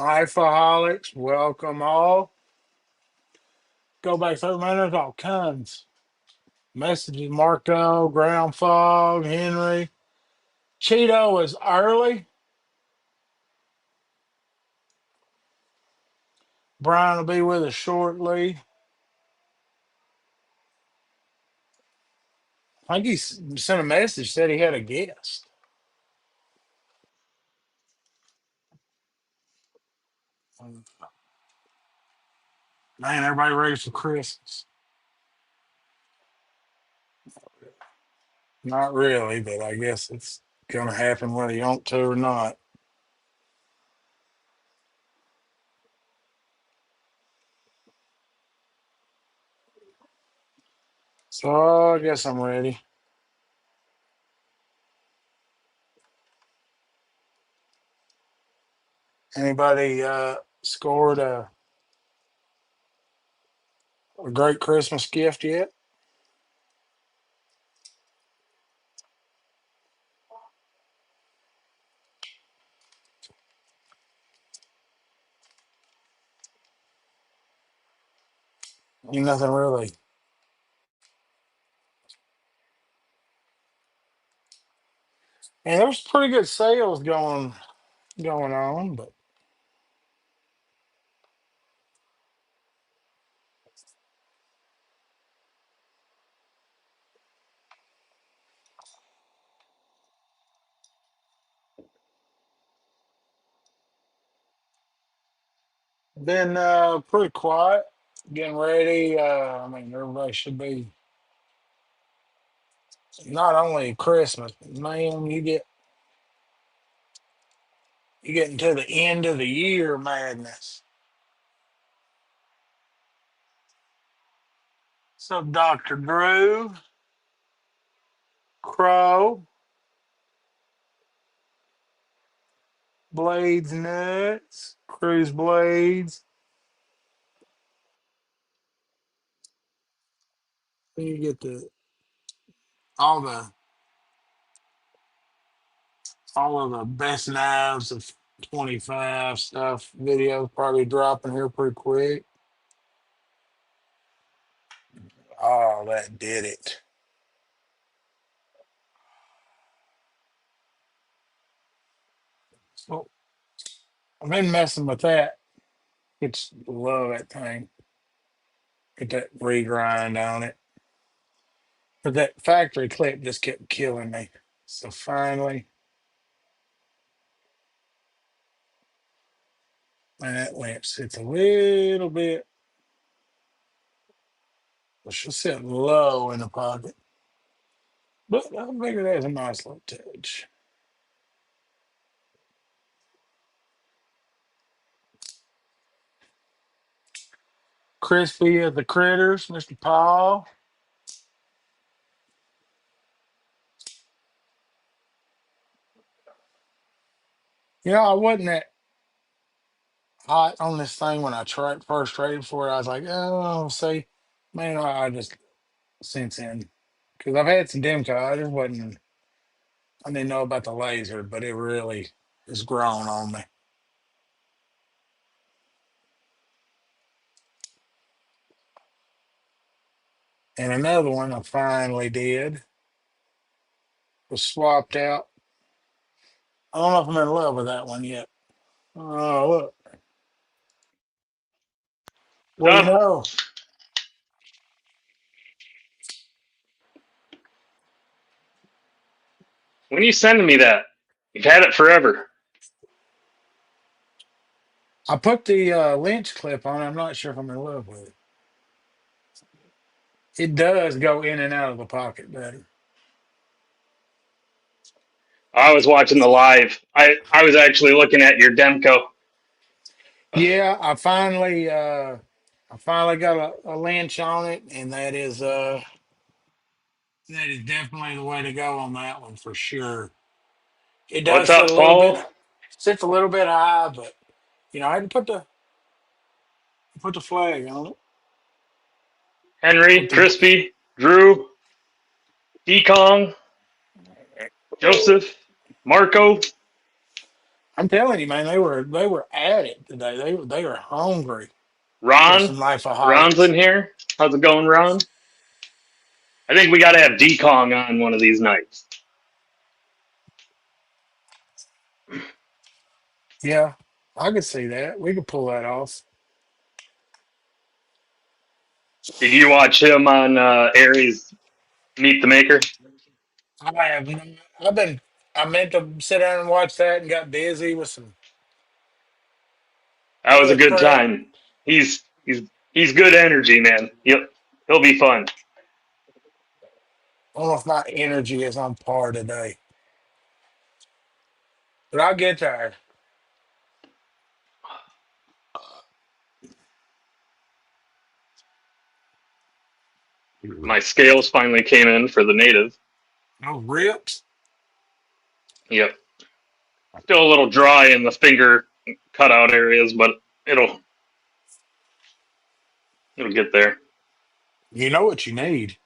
Alcoholics, welcome all. Go back through, man. There's all kinds. Messages, Marco, Ground Fog, Henry. Cheeto is early. Brian will be with us shortly. I think sent a message, said he had a guest. Man, everybody ready for Christmas? Not really, but I guess it's going to happen whether you want to or not. So I guess I'm ready. Anybody scored a great Christmas gift yet? Nothing really. And there's pretty good sales going on, but been pretty quiet. Getting ready. I mean, everybody should be not only Christmas, man. You get into the end of the year madness. So Dr. Drew, Crow, Blades Nuts, Cruise Blades. Then you get all the all of the best knives of 25 stuff. Videos probably dropping here pretty quick. Oh, that did it. So I've been messing with that. It's love that thing. Get that regrind on it. But that factory clip just kept killing me. So finally, man, that lamp sits a little bit. Well, she'll sit low in the pocket. But I figure that's a nice little touch. Crispy of the critters, Mr. Paul. I wasn't that hot on this thing when I first traded for it. I was like, oh, see, man, I just since then because I've had some Demco. I didn't know about the laser, but it really has grown on me. And another one I finally did was swapped out. I don't know if I'm in love with that one yet. Oh, look, what do you John, know? when are you sending me that? You've had it forever. I put the lynch clip on. I'm not sure if I'm in love with it. It does go in and out of the pocket better. I was watching the live. I was actually looking at your Demco. Yeah, I finally got a lynch on it, and that is definitely the way to go on that one for sure. It What's does sit up, a little bit Paul? sits a little bit high, but I had to put the flag on it. Henry, Put the Crispy, Drew, Dekong, Joseph, Marco. I'm telling you, man, they were at it today. They were hungry for Ron, some life of Ron's Hollis. in here. How's it going, Ron? I think we got to have D-Kong on one of these nights. Yeah, I could see that. We could pull that off. Did you watch him on Aries Meet the Maker? I have. I've been. I meant to sit down and watch that and got busy with some That was a other good crap. time. He's good energy, man. He'll be fun. I don't know if my energy is on par today, but I'll get there. My scales finally came in for the native. No rips. Yep. Still a little dry in the finger cutout areas, but it'll it'll get there. You know what you need.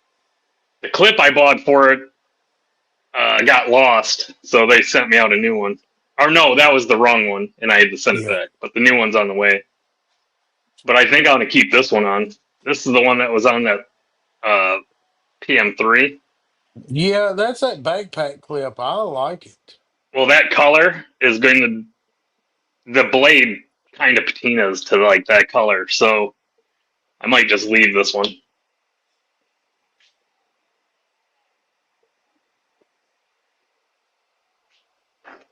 The clip I bought for it got lost, so they sent me out a new one. Or no, that was the wrong one, and I had to send it Yeah. back. But the new one's on the way. But I think I want to keep this one on. This is the one that was on that uh, PM3. Yeah, that's that backpack clip. I like it. Well, that color is going to the blade kind of patinas to like that color, so I might just leave this one.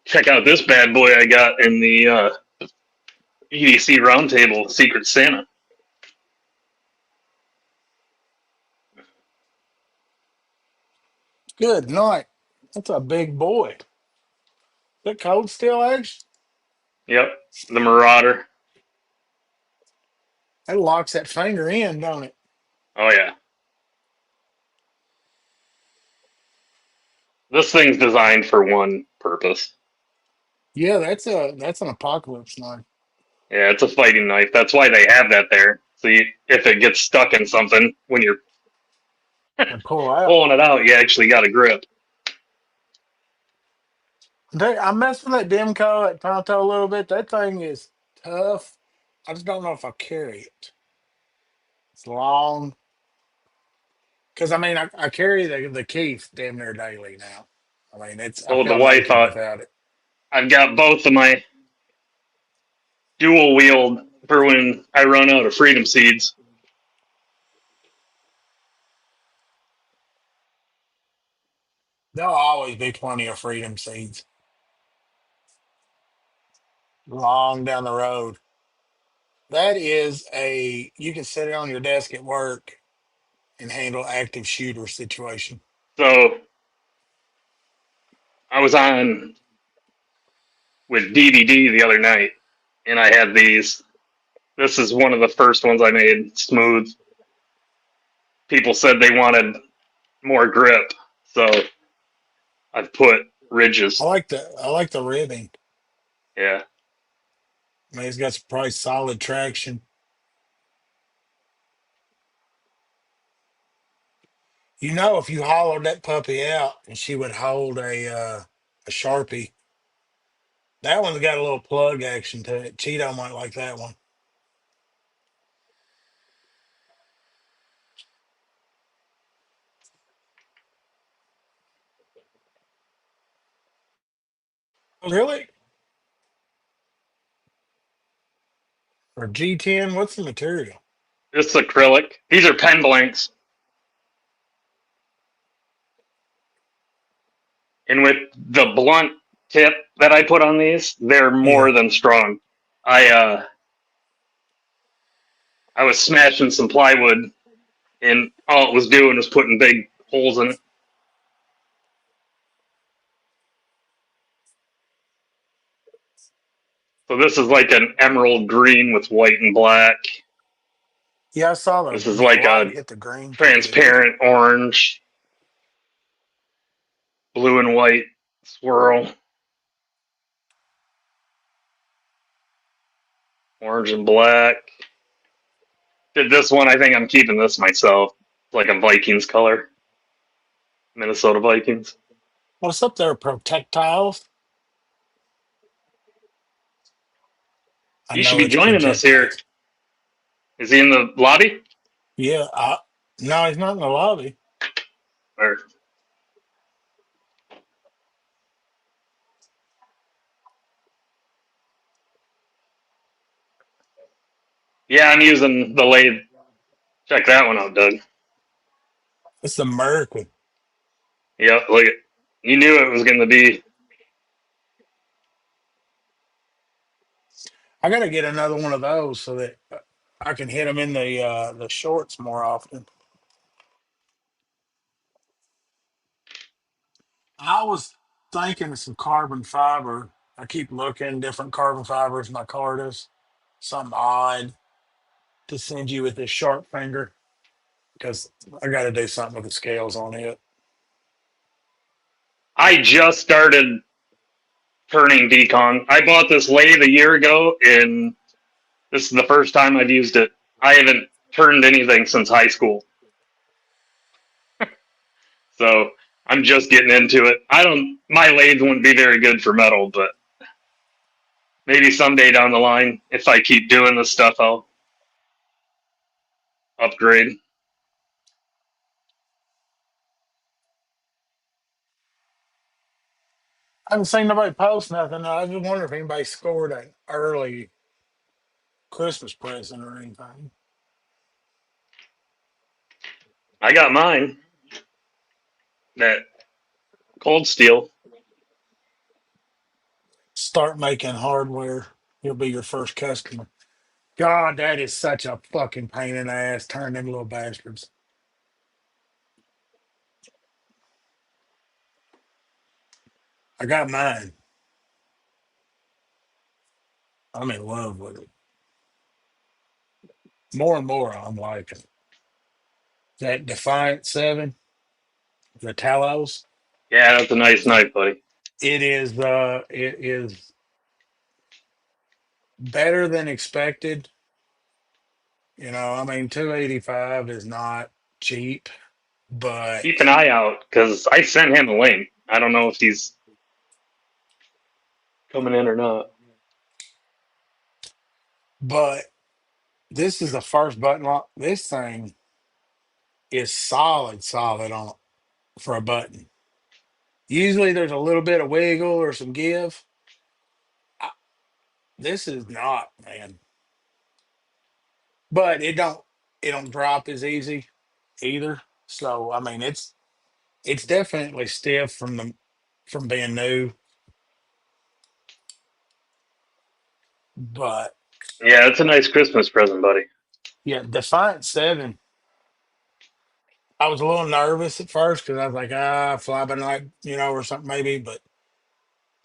Check out this bad boy I got in the EDC Roundtable Secret Santa. Good night. That's a big boy. That cold still, Edge? Yep, the Marauder. That locks that finger in, don't it? Oh yeah, this thing's designed for one purpose. Yeah, that's an apocalypse knife. Yeah, it's a fighting knife. That's why they have that there. So if it gets stuck in something when you're And pull out. pulling it out, you actually got a grip. I messed with that Demco at Tonto a little bit. That thing is tough. I just don't know if I carry it. It's long. Because I mean, I carry the Keith damn near daily now. I mean, I Told the feel wife naked without it. I've got both of my dual wield for when I run out of freedom seeds. There'll always be plenty of freedom seeds long down the road. That is you can set it on your desk at work and handle active shooter situation. So I was on with DVD the other night, and I had these. This is one of the first ones I made smooth. People said they wanted more grip, so I've put ridges. I like the ribbing. Yeah. I mean, it's got some probably solid traction. You know, if you hollowed that puppy out and she would hold a Sharpie, that one's got a little plug action to it. Cheeto might like that one. Really? Or G10? What's the material? This is acrylic. These are pen blanks. And with the blunt tip that I put on these, they're Yeah. more than strong. I was smashing some plywood, and all it was doing was putting big holes in it. So this is like an emerald green with white and black. Yeah, I saw This is the like light a hit the green pretty good. transparent orange, blue and white swirl, orange and black. Did this one? I think I'm keeping this myself. It's like a Vikings color, Minnesota Vikings. What's up there, projectiles? I He should know be it's joining us here. projectiles. Is he in the lobby? Yeah, no, he's not in the lobby. Or yeah, I'm using the lathe. Check that one out, Doug. It's the Mercury. Yep, look at. You knew it was going to be. I got to get another one of those so that I can hit them in the shorts more often. I was thinking of some carbon fiber. I keep looking different carbon fibers in my cartas. Something odd to send you with this sharp finger because I got to do something with the scales on it. I just started turning decon. I bought this lathe a year ago, and this is the first time I've used it. I haven't turned anything since high school, so I'm just getting into it. I don't. My lathe wouldn't be very good for metal, but maybe someday down the line, if I keep doing this stuff, I'll upgrade. I haven't seen nobody post nothing. I just wonder if anybody scored an early Christmas present or anything. I got mine. That cold steel. Start making hardware. He'll be your first customer. God, that is such a fucking pain in the ass. Turn them little bastards. I got mine. I'm in love with it. More and more, I'm liking that Defiant 7, the Talos. Yeah, that's a nice knife, buddy. It is better than expected. I mean, 285 is not cheap, Keep but an eye out because I sent him a link. I don't know if he's coming in or not. but this is the first button lock. This thing is solid on for a button. Usually there's a little bit of wiggle or some give. I, this is not, man. But it don't drop as easy either. So I mean it's definitely stiff from being new. But Yeah, it's a nice Christmas present, buddy. yeah, Defiant 7, I was a little nervous at first because I was like, fly by night, or something maybe. But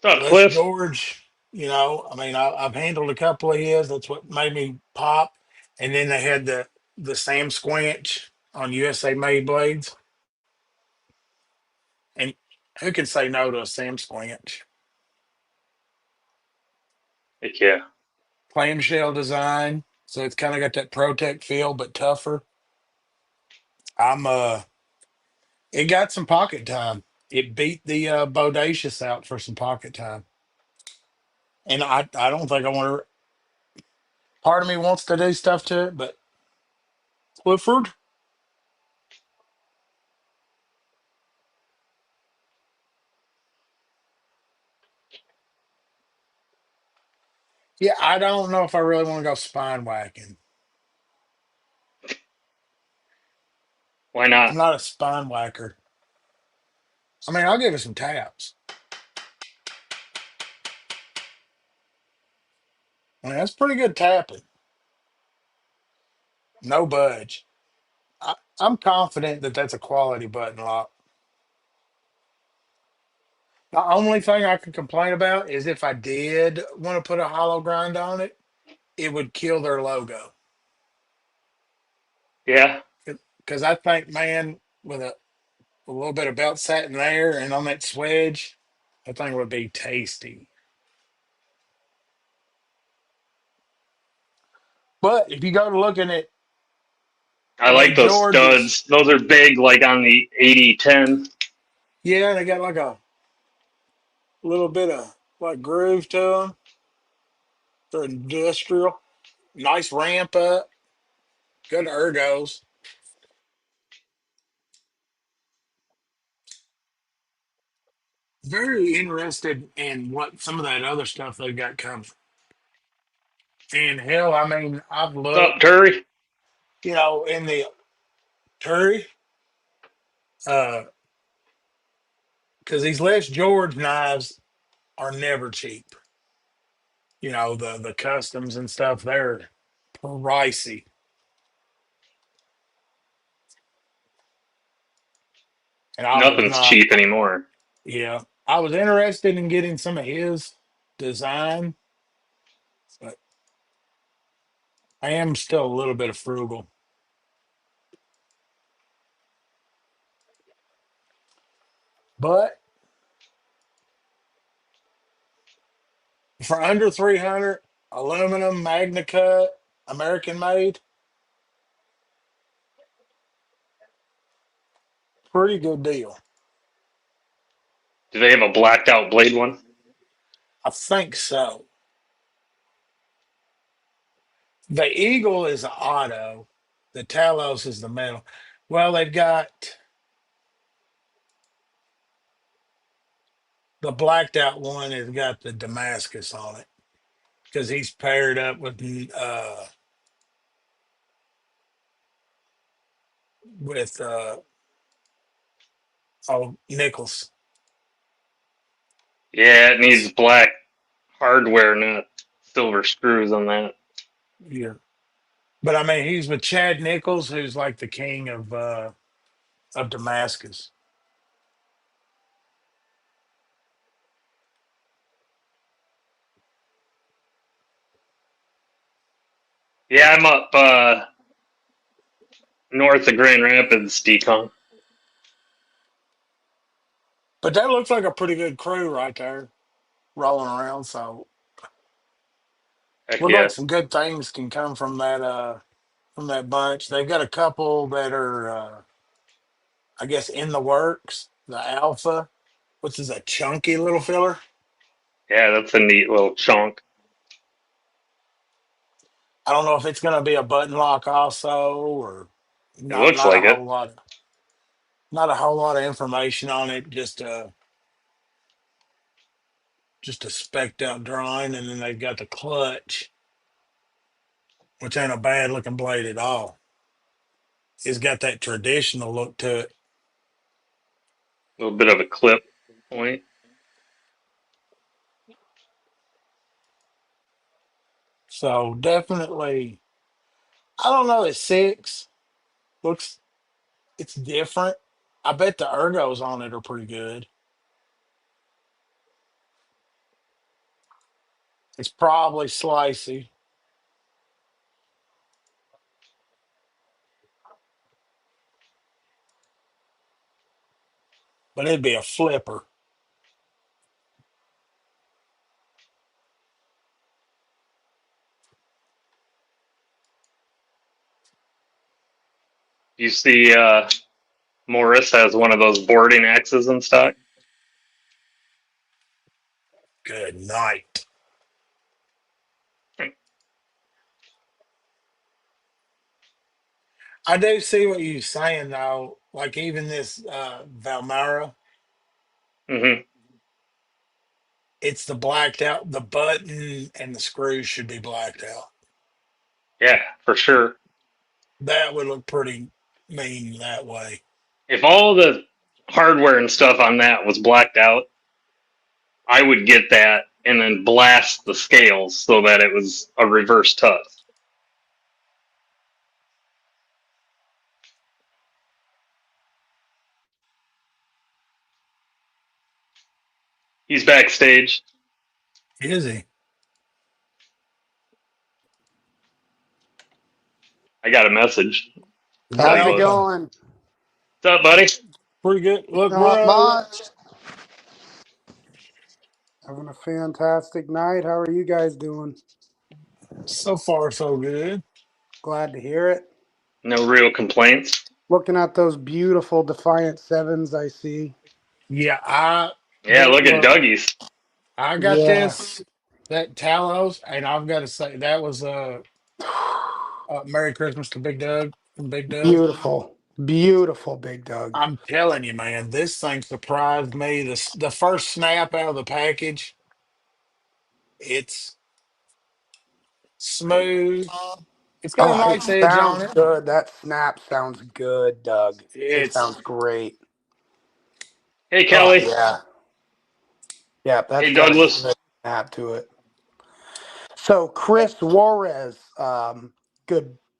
What's up, Les Cliff? George, I mean, I've handled a couple of his. That's what made me pop. And then they had the Sam Squinch on USA made blades. And who can say no to a Sam Squinch? Heck yeah. Clamshell design, so it's kind of got that Protect feel, but tougher. I'm it got some pocket time. It beat the Bodacious out for some pocket time. And I don't think I want to. Part of me wants to do stuff to it, but Clifford, yeah, I don't know if I really want to go spine whacking. Why not? I'm not a spine whacker. I mean, I'll give it some taps. I mean, that's pretty good tapping. No budge. I'm confident that that's a quality button lock. The only thing I can complain about is if I did want to put a hollow grind on it, it would kill their logo. Yeah, Because I think, man, with a little bit of belt satin there and on that swedge, that thing would be tasty. But if you go to looking at I Les like those George's, studs. Those are big, like on the 8010. yeah, they got like a little bit of like groove to them. They're industrial. Nice ramp up. Good ergos. Very interested in what some of that other stuff they got coming. And hell, I mean, I've What's up, looked, Terry? in the Terry, uh, because these Les George knives are never cheap. The customs and stuff, they're pricey. And I was Nothing's not, cheap anymore. yeah, I was interested in getting some of his design, but I am still a little bit of frugal. But for under 300, aluminum, Magna Cut, American made, pretty good deal. Do they have a blacked out blade one? I think so. The Eagle is an auto. The Talos is the metal. Well, they've got the blacked out one has got the Damascus on it because he's paired up with Nichols. Yeah, it needs black hardware, not silver screws on that. Yeah. But I mean he's with Chad Nichols, who's like the king of Damascus. Yeah, I'm up north of Grand Rapids, Decon. But that looks like a pretty good crew right there rolling around. So Heck look like yeah. some good things can come from that bunch. They've got a couple that are I guess in the works. The Alpha, which is a chunky little filler. Yeah, that's a neat little chunk. I don't know if it's going to be a button lock also, or It not. looks like it. Not a whole lot of information on it. Just a specked out drawing, and then they've got the clutch, which ain't a bad looking blade at all. It's got that traditional look to it. A little bit of a clip point. So definitely, I don't know. It's six. Looks it's different. I bet the ergos on it are pretty good. It's probably slicey, but it'd be a flipper. You see, Morris has one of those boarding axes in stock. Good night. I do see what you're saying though. Like even this Valmara, Hmm. it's the blacked out. The button and the screws should be blacked out. Yeah, for sure. That would look pretty mean that way. If all the hardware and stuff on that was blacked out, I would get that and then blast the scales so that it was a reverse tusk. He's backstage. Is he? I got a message. Said How's it was. Welcome. going? What's up, buddy? Pretty good. Look, Not we're much. Having a fantastic night. How are you guys doing? so far so good. Glad to hear it. No real complaints. Looking at those beautiful Defiant Sevens I see. Yeah, Yeah, look at look. Dougie's. I got Yeah. this. that Talos, and I've got to say that was Merry Christmas to Big Doug from Big Doug. Beautiful, beautiful, Big Doug. I'm telling you, man, this thing surprised me. The first snap out of the package, it's smooth. It's got a Oh, it nice edge on sounds it. good. That snap sounds good, Doug. It It's sounds great. Hey, Oh Kelly. yeah, yeah. That's Hey, got a Douglas. good snap to it. So Chris Juarez,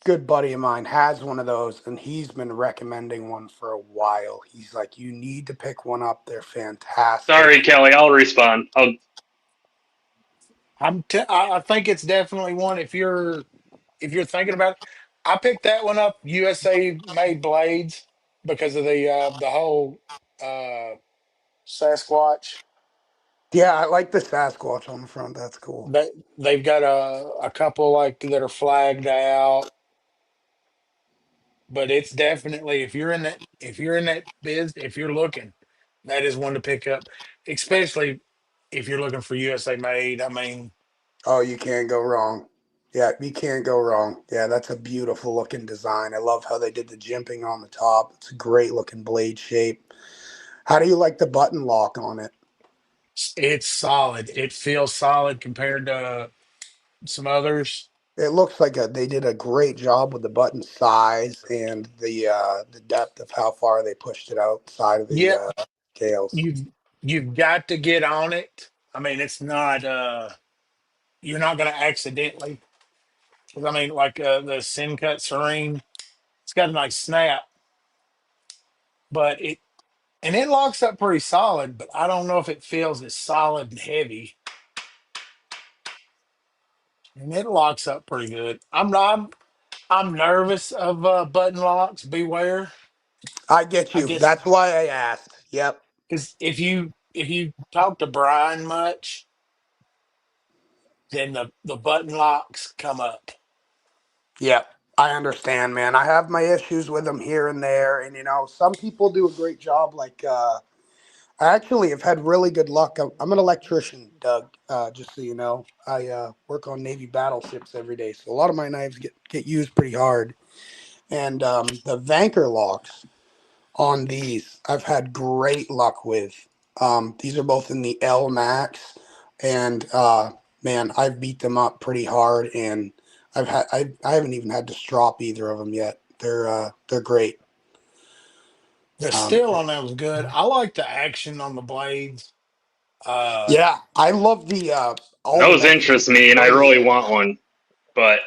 good buddy of mine, has one of those, and he's been recommending one for a while. He's like, you need to pick one up. They're fantastic. Sorry, Kelly. I'll respond. I think it's definitely one if you're thinking about it. I picked that one up USA made blades because of the whole uh Sasquatch. Yeah, I like the Sasquatch on the front. That's cool. They've got a couple like that are flagged out, but it's definitely if you're in that biz, if you're looking, that is one to pick up, especially if you're looking for USA made. I mean, Oh, you can't go wrong. Yeah, you can't go wrong. Yeah, that's a beautiful looking design. I love how they did the jimping on the top. It's a great looking blade shape. How do you like the button lock on it? it's solid. It feels solid compared to some others. It looks like they did a great job with the button size and the depth of how far they pushed it outside of the Yeah, scales. you've got to get on it. I mean, it's not you're not going to accidentally. 'Cause I mean, like the Sin Cut Serene, it's got a nice snap, but it locks up pretty solid. But I don't know if it feels as solid and heavy. And it locks up pretty good. I'm nervous of button locks. Beware. I get I you. guess That's why I asked. Yep. because if you talk to Brian much, then the button locks come up. Yep. I understand, man. I have my issues with them here and there, and some people do a great job. Like I actually have had really good luck. I'm an electrician, Doug. Just so you know, I work on Navy battleships every day, so a lot of my knives get used pretty hard. And the Vanker locks on these, I've had great luck with. These are both in the L Max, and man, I've beat them up pretty hard, and I haven't even had to strop either of them yet. They're great. The Um, steel on that was good. I like the action on the blades. Uh, yeah, I love the all the Those mechanisms interest me, and I blade. really want one. But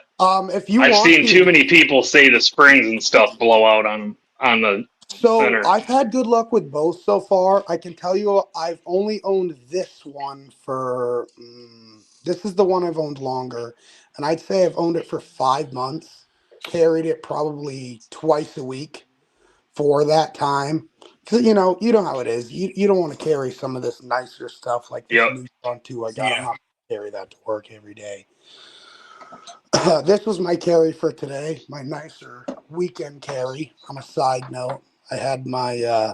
If you I've want seen too to, many people say the springs and stuff blow out on them on the so center. I've had good luck with both so far. I can tell you, I've only owned this one for. This is the one I've owned longer, and I'd say I've owned it for 5 months. Carried it probably twice a week for that time. Cause you know how it is. You don't want to carry some of this nicer stuff like this Yep. Neutron 2 I got. I'm yeah. not gonna carry that to work every day. This was my carry for today, my nicer weekend carry. On a side note, I had my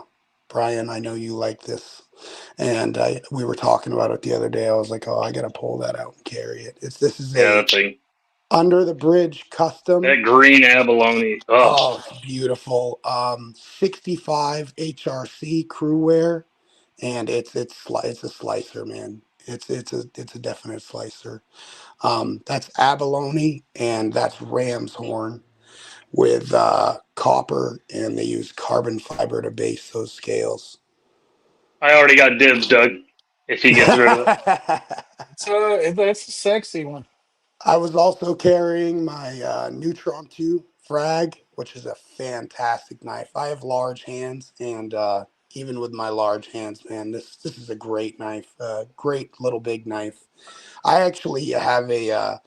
Brian. I know you like this, and we were talking about it the other day. I was like, oh, I gotta pull that out and carry it. This is Yeah, a that thing. under the bridge custom. That green abalone. Oh, Oh, it's beautiful. 65 HRC crew wear, and it's a slicer, man. It's a definite slicer. That's abalone and that's ram's horn with copper, and they use carbon fiber to base those scales. I already got dibs, Doug. If he gets rid of it. So that's a sexy one. I was also carrying my Neutron 2 frag, which is a fantastic knife. I have large hands, and even with my large hands, man, this is a great knife. Great little big knife. I actually have a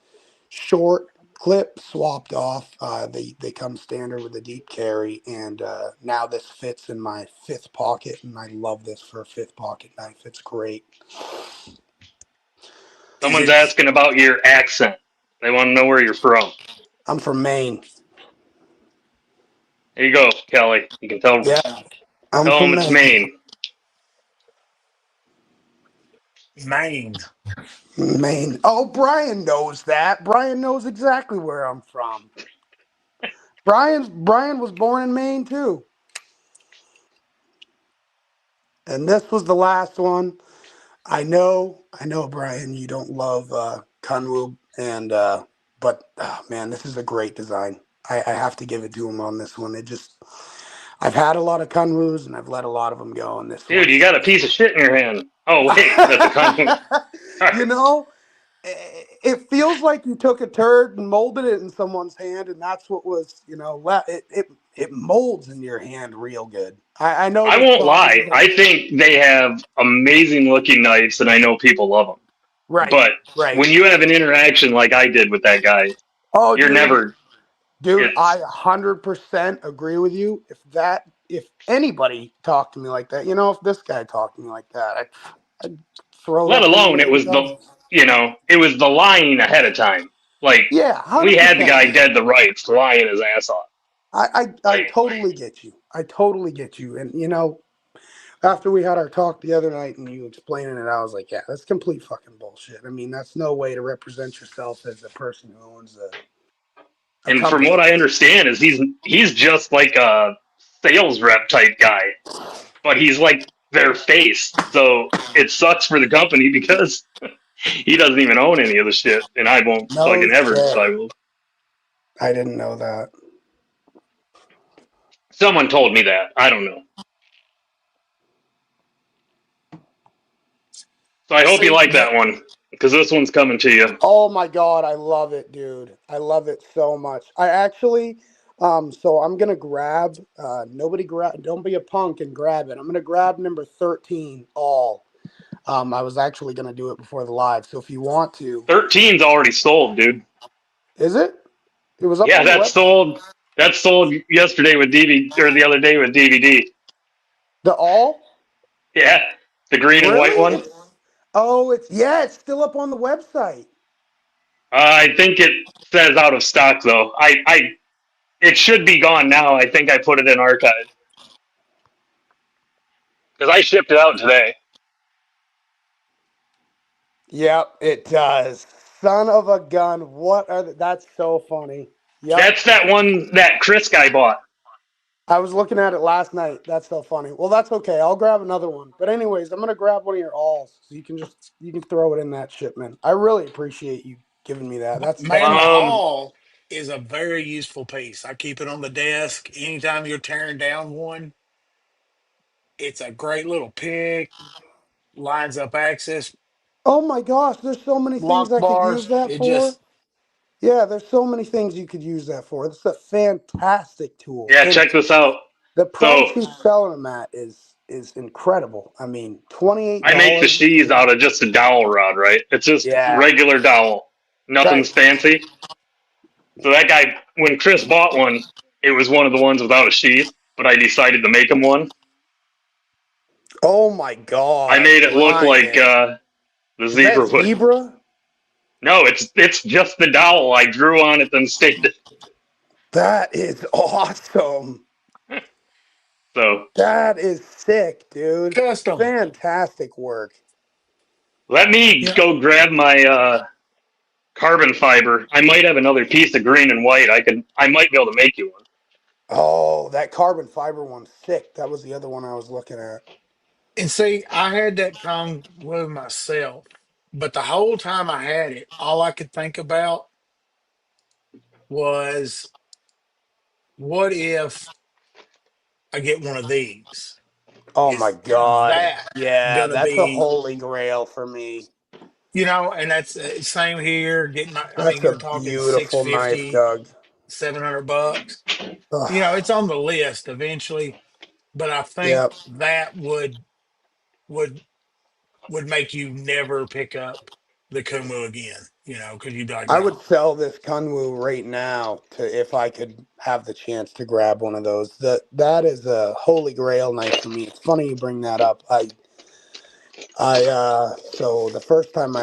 short clip swapped off. They come standard with a deep carry, and now this fits in my fifth pocket, and I love this for a fifth pocket knife. It's great. Is Someone's it? asking about your accent. They want to know where you're from. I'm from Maine. There you go, Kelly. You can tell Yeah, I'm tell them from it's Maine. Maine. Maine. Maine. Oh, Brian knows that. Brian knows exactly where I'm from. Brian was born in Maine too. And this was the last one. I know, Brian, you don't love Kunwu, and but man, this is a great design. I have to give it to him on this one. I've had a lot of Kunwus and I've let a lot of them go, and this Dude, one you just got a piece of shit in your hand. Oh wait, that's a condom. you know, it feels like you took a turd and molded it in someone's hand, and that's what was, it molds in your hand real good. I know I this won't probably lie. isn't I think they have amazing looking knives, and I know people love them. right, But right. when you have an interaction like I did with that guy, Oh, you're dude, never. dude, I It's 100% agree with you. If anybody talked to me like that, if this guy talked to me like that, I'd throw let that thing alone away it in a was dump. it was the lying ahead of time. Like Yeah, we had the 100%, guy man. dead to rights, lying his ass off. I Like totally get you. I totally get you. And after we had our talk the other night and you explaining it, I was like, yeah, that's complete fucking bullshit. I mean, that's no way to represent yourself as a person who owns a and from company. what I understand is he's just like a sales rep type guy, but he's like their face. So it sucks for the company because he doesn't even own any of the shit, and I won't No fucking ever. shit. So I will. I didn't know that. Someone told me that. I don't know. So I hope you See like that that one because this one's coming to you. Oh my god, I love it, dude. I love it so much. I actually, so I'm gonna grab. Nobody grab. Don't be a punk and grab it. I'm gonna grab number 13. All. I was actually gonna do it before the live. So if you want to, 13's already sold, dude. is it? It was up Yeah, on the that's web. sold. That's sold yesterday with DVD or the other day with DVD. The all. Yeah, the green and white Really? one. It's still up on the website. I think it says out of stock though. It should be gone now. I think I put it in archive because I shipped it out today. Yep, it does. Son of a gun. That's so funny. Yep. That's that one that Chris guy bought. I was looking at it last night. That's so funny. Well, that's okay. I'll grab another one. But anyways, I'm gonna grab one of your alls so you can throw it in that shipment. I really appreciate you giving me that. That's man, the nice. Um, all is a very useful piece. I keep it on the desk. Anytime you're tearing down one, it's a great little pick, lines up access, Oh my gosh, there's so many things lock I could use bars. that It for. just Yeah, there's so many things you could use that for. It's a fantastic tool. yeah, And check this out. the So price he's selling them at is incredible. I mean, I make the $28. sheaths out of just a dowel rod, right? It's just Yeah. regular dowel. Right. Nothing's fancy. So that guy, when Chris bought one, it was one of the ones without a sheath, but I decided to make him one. Oh my I God, made it look like Brian. the Is that zebra would. zebra? No, it's just the dowel I drew on it, then stained it. That is awesome. So That is sick, dude. custom. Fantastic work. let me Yeah. go grab my carbon fiber. I might have another piece of green and white. I might be able to make you one. Oh, that carbon fiber one's sick. That was the other one I was looking at. And see, I had that come with myself, but the whole time I had it, all I could think about was, what if I get one of these? Oh my Is God. that Yeah, gonna that's a be, holy grail for me. and that's same here. Getting my, I mean, That's a you're talking six beautiful knife, fifty, Doug. 700 bucks. Ugh. It's on the list eventually, but I think Yep. that would would make you never pick up the Kumu again, because you'd be like, I no. would sell this Kunwu right now to if I could have the chance to grab one of those. That is a holy grail knife for me. It's funny you bring that up. So the first time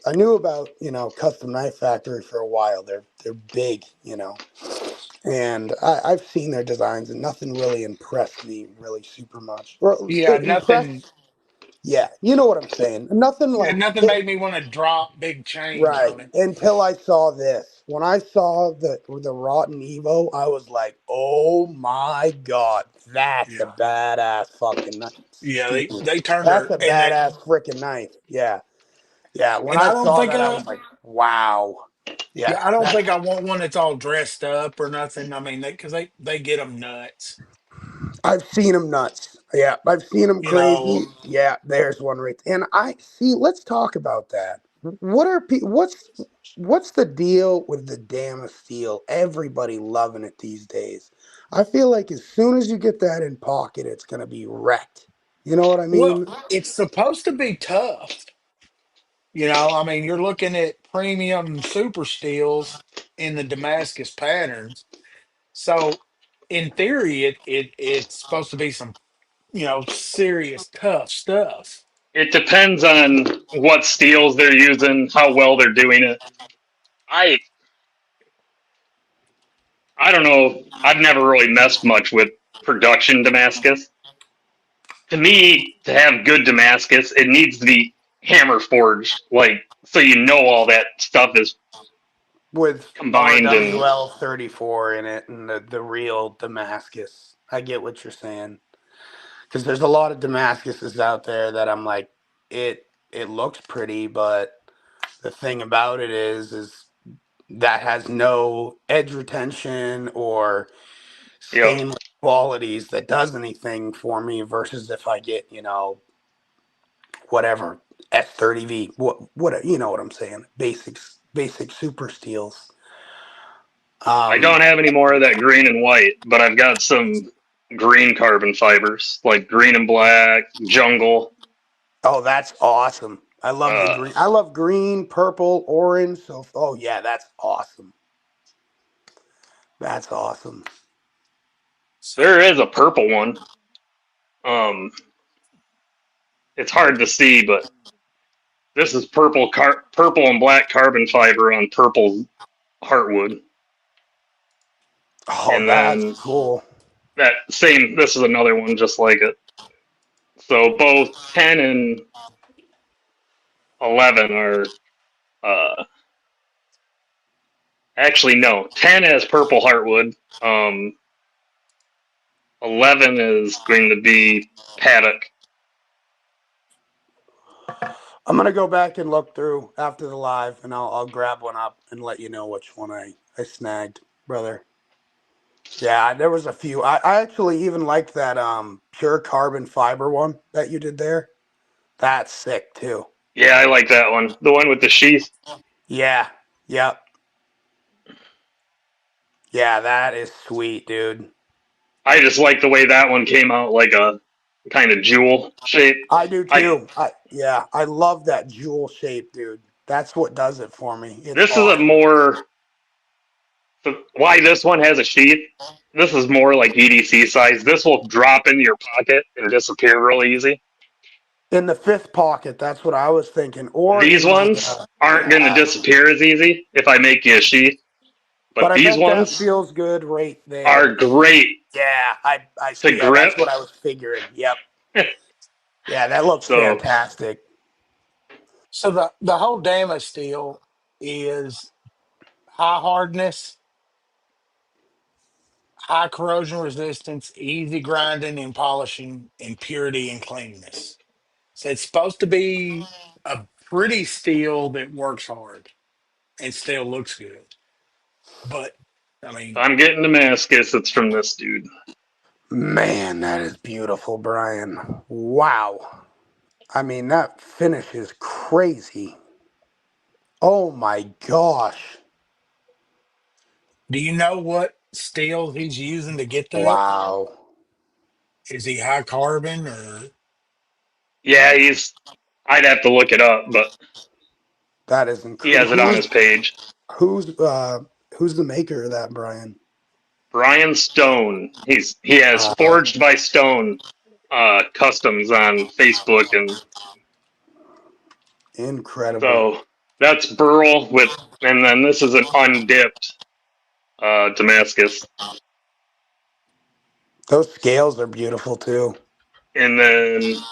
I knew about, Custom Knife Factory for a while. They're big, and I've seen their designs and nothing really impressed me really super much. Or Yeah, it nothing. impressed Yeah, you know what I'm saying. Nothing Yeah, like nothing made me want to drop big change right on it. until I saw this. When I saw the Rotten Evo, I was like, "Oh my god, that's a Yeah, badass fucking knife." yeah, Excuse me, they turned that's her a and badass freaking knife. Yeah, yeah. When I I don't saw think that, I was like, "Wow." Yeah, yeah, I don't that think I want one that's all dressed up or nothing. I mean, because they get them nuts. I've seen him nuts. Yeah, I've seen him You know, crazy. Yeah, there's one right. And I see. Let's talk about that. What are what's the deal with the damn steel? Everybody loving it these days. I feel like as soon as you get that in pocket, it's gonna be wrecked. You know what I well, mean? it's supposed to be tough. I mean, you're looking at premium super steels in the Damascus patterns. So, in theory, it's supposed to be some serious tough stuff. It depends on what steels they're using, how well they're doing it. I I don't know. I've never really messed much with production Damascus. To me, to have good Damascus, it needs to be hammer forged, like so you know all that stuff is With combined and RWL 34 in it and the real Damascus. I get what you're saying. Because there's a lot of Damascuses out there that I'm like, it looks pretty, but the thing about it is that has no edge retention or yep. stainless qualities that does anything for me versus if I get, whatever, S30V, what you know what I'm saying, basic super steels. I um don't have any more of that green and white, but I've got some green carbon fibers, like green and black, jungle. oh, that's awesome. I love the Uh, green. I love green, purple, orange. So oh yeah, that's awesome. That's awesome. there is a purple one. Um, it's hard to see, but this is purple and black carbon fiber on purple heartwood, Oh, and that's then cool. that same. This is another one just like it. So both 10 and 11 are actually no. 10 has purple heartwood. 11 is going to be paddock. I'm gonna go back and look through after the live, and I'll grab one up and let you know which one I snagged, brother. Yeah, there was a few. I actually even liked that pure carbon fiber one that you did there. That's sick too. Yeah, I like that one. The one with the sheath. Yeah. Yep. Yeah, that is sweet, dude. I just like the way that one came out, like a kind of jewel shape. I do I too. I love that jewel shape, dude. That's what does it for me. It's This is a awesome. more why this one has a sheath. This is more like EDC size. This will drop into your pocket and disappear really easy. In the fifth pocket, that's what I was thinking. Or These in my ones aren't going to yeah. disappear as easy if I make you a sheath, But but I these bet that ones feels good right there. are great Yeah, I to see. Yeah, grip. that's what I was figuring. Yep. Yeah, that looks So fantastic. so the whole Dama steel is high hardness, high corrosion resistance, easy grinding and polishing, and purity and cleanness. So it's supposed to be a pretty steel that works hard and still looks good. But I if mean, I'm getting Damascus, it's from this dude. Man, that is beautiful, Brian. Wow. I mean, that finish is crazy. Oh my gosh. do you know what steel he's using to get that? Wow. Is he high carbon or Yeah, he's. I'd have to look it up, but That is he incredible. has it on his page. Who's the maker of that, Brian? Brian Stone. He has Uh, Forged by Stone customs on Facebook, and Incredible. so that's Burl with, and then this is an undipped Damascus, Those scales are beautiful too. and then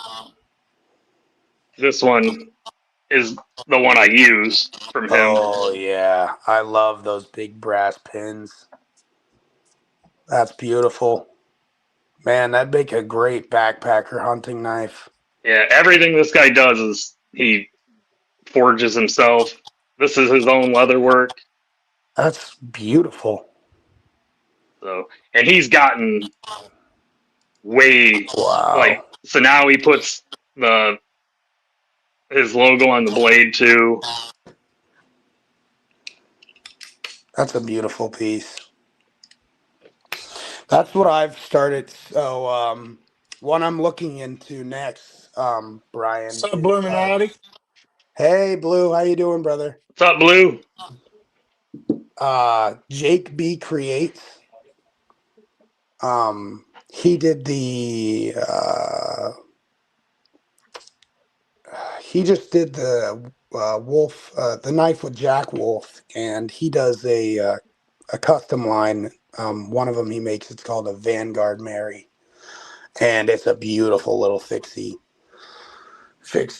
This one is the one I use from him. Oh yeah, I love those big brass pins. That's beautiful. Man, that'd make a great backpacker hunting knife. Yeah, everything this guy does is he forges himself. This is his own leather work. That's beautiful. So, and he's gotten way Wow. so now he puts the his logo on the blade too. That's a beautiful piece. That's what I've started. So, what I'm looking into next, Brian, is Subliminati. hey, Blue, how you doing, brother? What's up, Blue? Jake B creates. He did the he just did the wolf, the knife with Jack Wolf, and he does a custom line. One of them he makes, it's called a Vanguard Mary, and it's a beautiful little fixed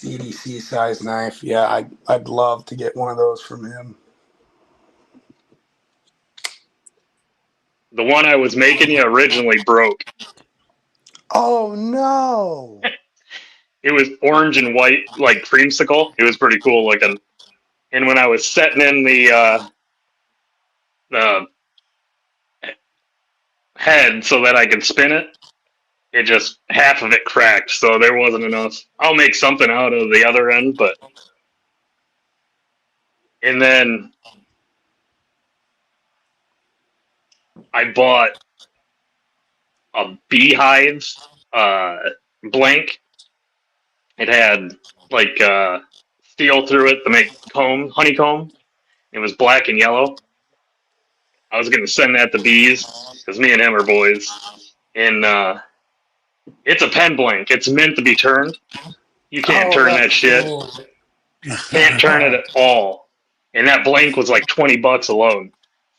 EDC size knife. Yeah, I'd love to get one of those from him. The one I was making you originally broke. Oh no! It was orange and white, like creamsicle. It was pretty cool looking. And when I was setting in the head so that I could spin it, it just half of it cracked, so there wasn't enough. I'll make something out of the other end, but and then I bought a beehive uh, blank. It had like steel through it to make honeycomb. It was black and yellow. I was gonna send that to bees because me and him are boys, and it's a pen blank. It's meant to be turned. You can't Oh, turn that that's shit. cool. Can't turn it at all. And that blank was like $20 alone.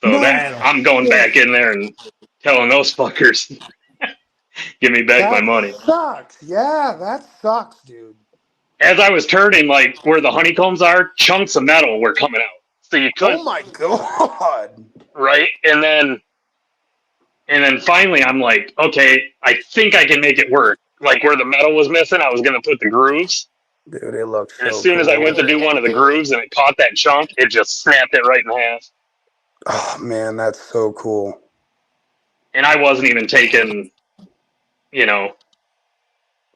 So that No Adam. I'm going shit. back in there and telling those fuckers, give me back my That money. sucks. Yeah, that sucks, dude. As I was turning, like where the honeycombs are, chunks of metal were coming out. So you Oh couldn't, my god. right? And then finally I'm like, okay, I think I can make it work. Like where the metal was missing, I was gonna put the grooves. Dude, it looks And as so soon as I cool. went to do one of the grooves and it caught that chunk, it just snapped it right in half. Oh man, that's so cool. And I wasn't even taking, you know,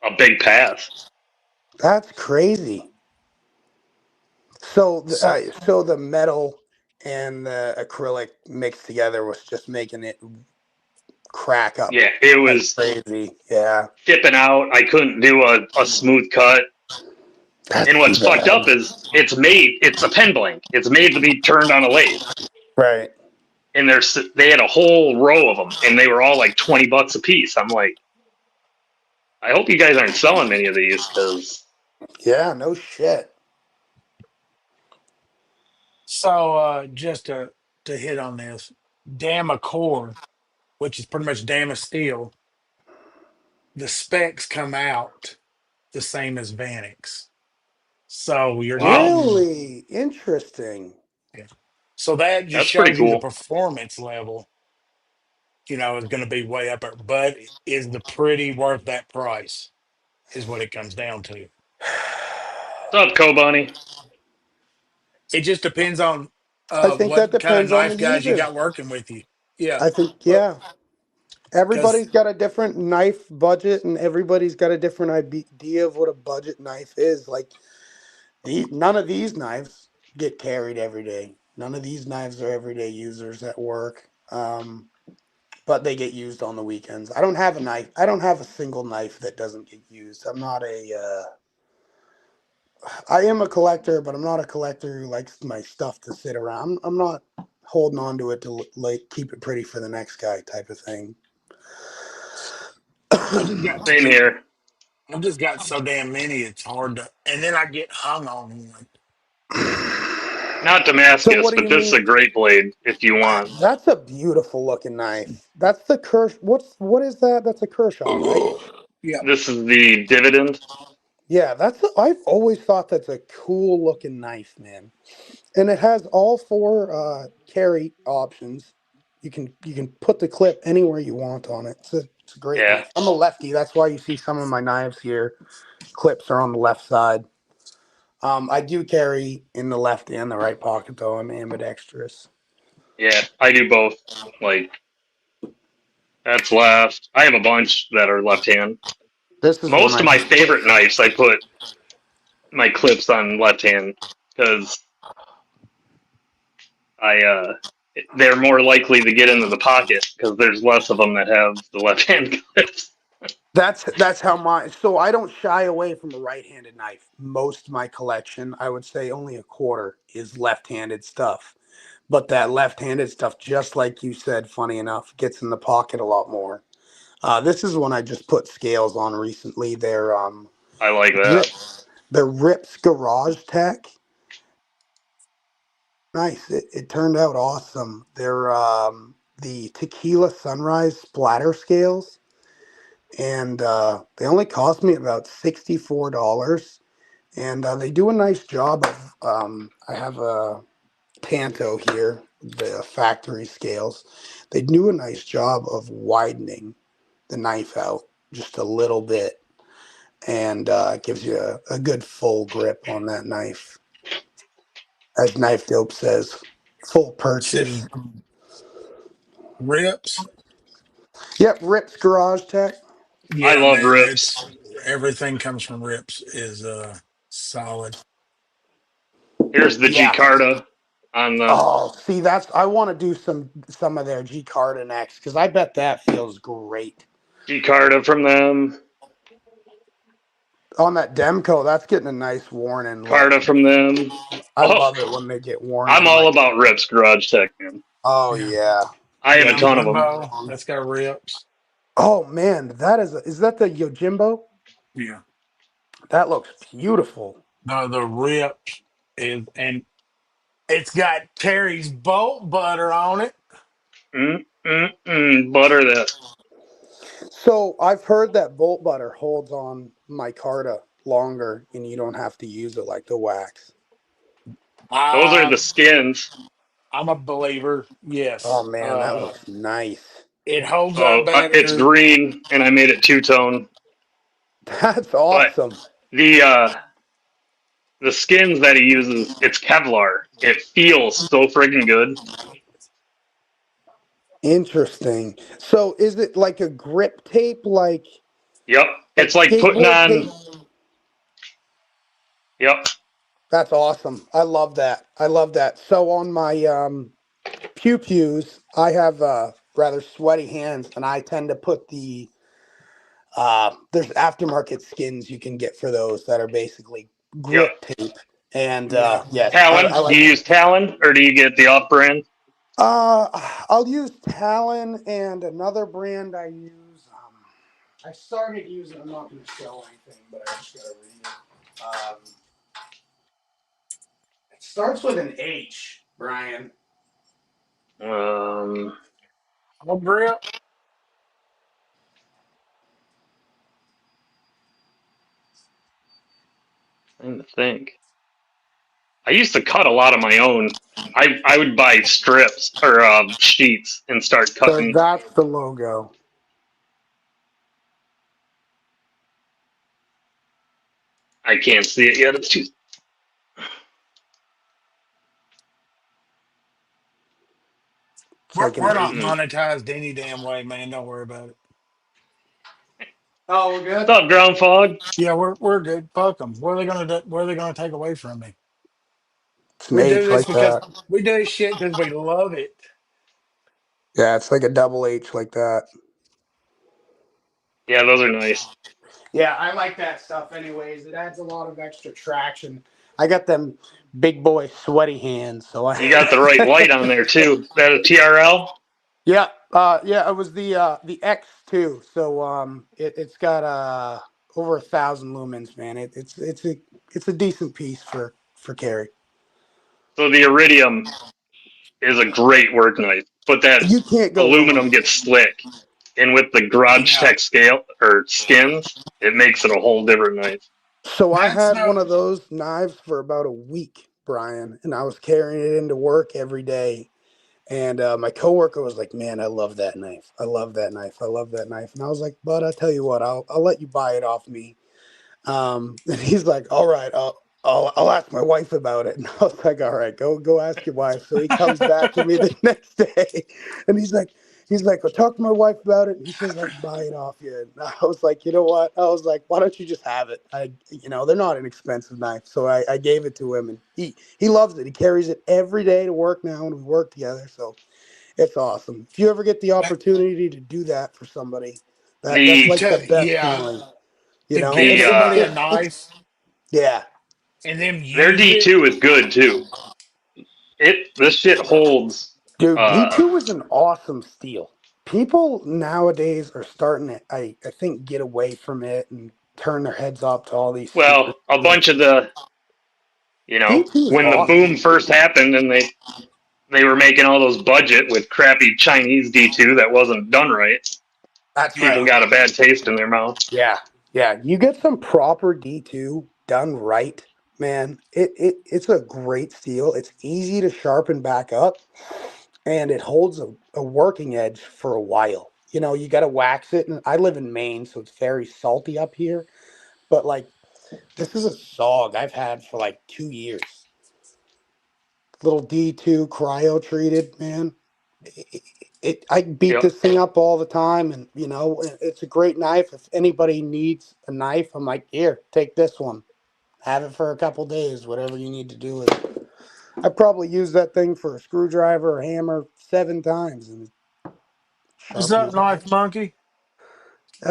a big pass. That's crazy. So, So so the metal and the acrylic mixed together was just making it crack up Yeah, it like was crazy. Yeah, tipping out. I couldn't do a smooth cut. And that's too what's fucked up bad. is it's a pen blank. It's made to be turned on a lathe. Right. And they had a whole row of them, and they were all like $20 a piece. I'm like, I hope you guys aren't selling many of these because Yeah. No shit. just to hit on this, Dama core, which is pretty much Dama steel, the specs come out the same as Vanix. So you're wow, getting, Really interesting. yeah. So that just that's pretty shows you the cool. performance level, is going to be way up there. But is the pretty worth that price? Is what it comes down to. What's up, Kobani? It just depends on I think that what kind of depends on the knife guys you user. got working with you. Yeah, I think, yeah. because Everybody's got a different knife budget, and everybody's got a different idea of what a budget knife is. Like, none of these knives get carried every day. None of these knives are everyday users at work. But they get used on the weekends. I don't have a knife. I don't have a single knife that doesn't get used. I'm not a. I am a collector, but I'm not a collector who likes my stuff to sit around. I'm not holding on to it to like keep it pretty for the next guy type of thing. I just got Same here. I've just got so damn many. It's hard to, and then I get hung on one. Not So what Damascus, do but you this is mean? a great blade if you want. That's a beautiful looking knife. That's the Kersh. What is that? That's a Kershaw, right? Yeah, This is the dividend. Yeah, I've always thought that's a cool looking knife, man. And it has all four carry options. You can put the clip anywhere you want on it. It's a great Yeah, knife. I'm a lefty. That's why you see some of my knives here. Clips are on the left side. I do carry in the left and the right pocket though. I'm ambidextrous. yeah, I do both. Like that's left. I have a bunch that are left hand. This is one Most I of my just put. favorite knives, I put my clips on left hand because I they're more likely to get into the pocket because there's less of them that have the left hand clips. That's how my so I don't shy away from a right-handed knife. Most of my collection, I would say only a quarter is left-handed stuff. But that left-handed stuff, just like you said, funny enough, gets in the pocket a lot more. This is one I just put scales on recently. I like that. Rips. They're Rips Garage Tech. Nice. It turned out awesome. They're the Tequila Sunrise splatter scales, and they only cost me about $64. And they do a nice job of. I have a Tanto here, the factory scales. They do a nice job of widening the knife out just a little bit, and it gives you a good full grip on that knife. As Knife Dope says, full purchase. Says rips. Yep, Rips Garage Tech. I Yeah, love man. rips. It's everything comes from rips is solid. Here's the G Yeah. Carta on the Oh, see, I want to do some of their G Carta next because I bet that feels great G Carta from them, on that Demco. That's getting a nice worn in look. Carta from them. I Oh, love it when they get worn I'm in all like about that. rips Garage Tech, man. Oh Yeah. yeah, I have a getting ton of them. Yojimbo, that's got rips. Oh man, is that the Yojimbo? Yeah. That looks beautiful. The rips is and it's got Terry's bolt butter on it. Butter that. So I've heard that bolt butter holds on micarta longer, and you don't have to use it like the wax. Those are the Um, skins. I'm a believer. Oh Yes. man, that looks nice. It holds up Oh, it's better. green, and I made it two tone. That's But awesome. the the skins that he uses, it's Kevlar. It feels so friggin' good. Interesting. So is it like a grip tape, Yep, like it's like putting skateboard tape? on. Yep, That's awesome. I love that. I love that. So on my pew pews, I have rather sweaty hands, and I tend to put there's aftermarket skins you can get for those that are basically yep. grip tape. And Yeah. yes, I Talon. Do like. you use Talon or do you get the off-brand? Uh, I'll use Talon and another brand I use. I started using. I'm not going to show anything, but I just got to read it. It starts with an H, Brian. Um, A grip. trying to think. I used to cut a lot of my own. I would buy strips or sheets and start So cutting. that's the logo. I can't see it yet. It's too. It's We're, like an we're not H. Mm-mm. monetized any damn way, man. Don't worry about it. Oh, we're What's good. up, Ground Fog? Yeah, we're good. Fuck them. What are they gonna do? What are they gonna take away from me? It's an We do H this like because that. we do this shit because we love it. Yeah, it's like a double H like that. Yeah, those are nice. Yeah, I like that stuff anyways. It adds a lot of extra traction. I got them big boy sweaty hands, so You got the right light on there too. That a TRL? yeah, yeah, it was the X2. So it's got over 1,000 lumens, man. It's a decent piece for carry. So the Iridium is a great work knife, but that You can't go aluminum wrong. gets slick, and with the Garage Yeah. Tech scale or skins, it makes it a whole different knife. So I That's had no. one of those knives for about a week, Brian, and I was carrying it into work every day. And my coworker was like, "Man, I love that knife. I love that knife. I love that knife." And I was like, "Bud, I tell you what, I'll let you buy it off me." And he's like, "All right, I'll ask my wife about it." And I was like, "All right, go ask your wife." So he comes back to me the next day, and he's like, "Well, talk to my wife about it." And he says, "I can buy it off you." And I was like, "You know what?" I was like, "Why don't you just have it?" They're not an expensive knife, so I gave it to him, and he loves it. He carries it every day to work now, and we work together. So it's awesome. If you ever get the opportunity to do that for somebody, that's The like the best Yeah, feeling. to And give the somebody a it's knife yeah. and them their use it. D2 is good too. This shit holds. Dude, Uh, D2 is an awesome steel. People nowadays are starting to, I think, get away from it and turn their heads up to all these super well, a steels. bunch of the D2 is when the awesome. boom first happened and they were making all those budget with crappy Chinese D2 that wasn't done right. That's People right. got a bad taste in their mouth. Yeah. Yeah. You get some proper D2 done right, man. It's a great steel. It's easy to sharpen back up and it holds a working edge for a while. You got to wax it. And I live in Maine, so it's very salty up here. But like, this is a SOG I've had for like 2 years. Little D2 cryo treated, man. I beat Yep. this thing up all the time, and it's a great knife. If anybody needs a knife, I'm like, here, take this one. Have it for a couple days, whatever you need to do with it. I probably used that thing for a screwdriver or hammer 7 times, and What's sharpened up, as hell. knife monkey?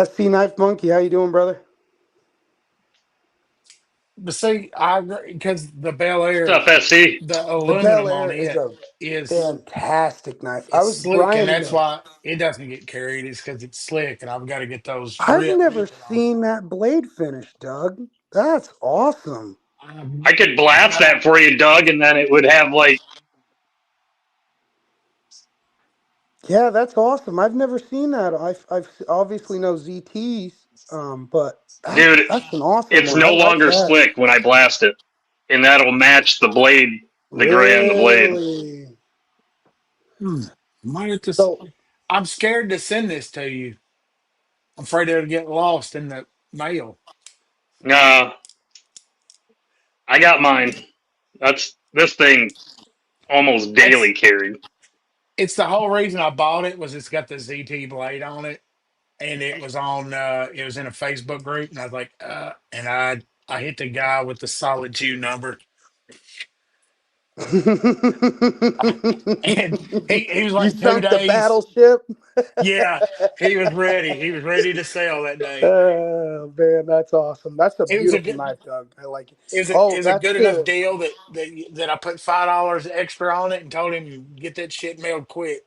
SC Knife Monkey, how you doing, brother? But see, I agree because the Bel Air, Stuff SC. the The Bel aluminum on Air is it a is fantastic knife. I it's was slick, and Brian. that's why it doesn't get carried. It's because it's slick, and I've got to get those I've drip. never seen that blade finish, Doug. That's awesome. I could blast I, that for you, Doug, and then it would have like, Yeah, that's awesome. I've never seen that. I've obviously know ZTs, but that's dude, that's an awesome it's one. I no like longer that. slick when I blast it, and that'll match the blade, the gray on the blade. Really? hmm, might have to. So I'm scared to send this to you. I'm afraid it'll get lost in the mail. Nah, I got mine. That's this thing almost daily That's carried. it's the whole reason I bought it was it's got the ZT blade on it, and it was in a Facebook group, and I was like, and I hit the guy with the solid two number, and he was you like two sunk the days. battleship. Yeah, he was ready. He was ready to sell that day. Oh man, that's awesome. That's a It was a beautiful good. knife, Doug. I like it. It Oh, was a that's good enough the deal that I put $5 extra on it and told him get that shit mailed quick.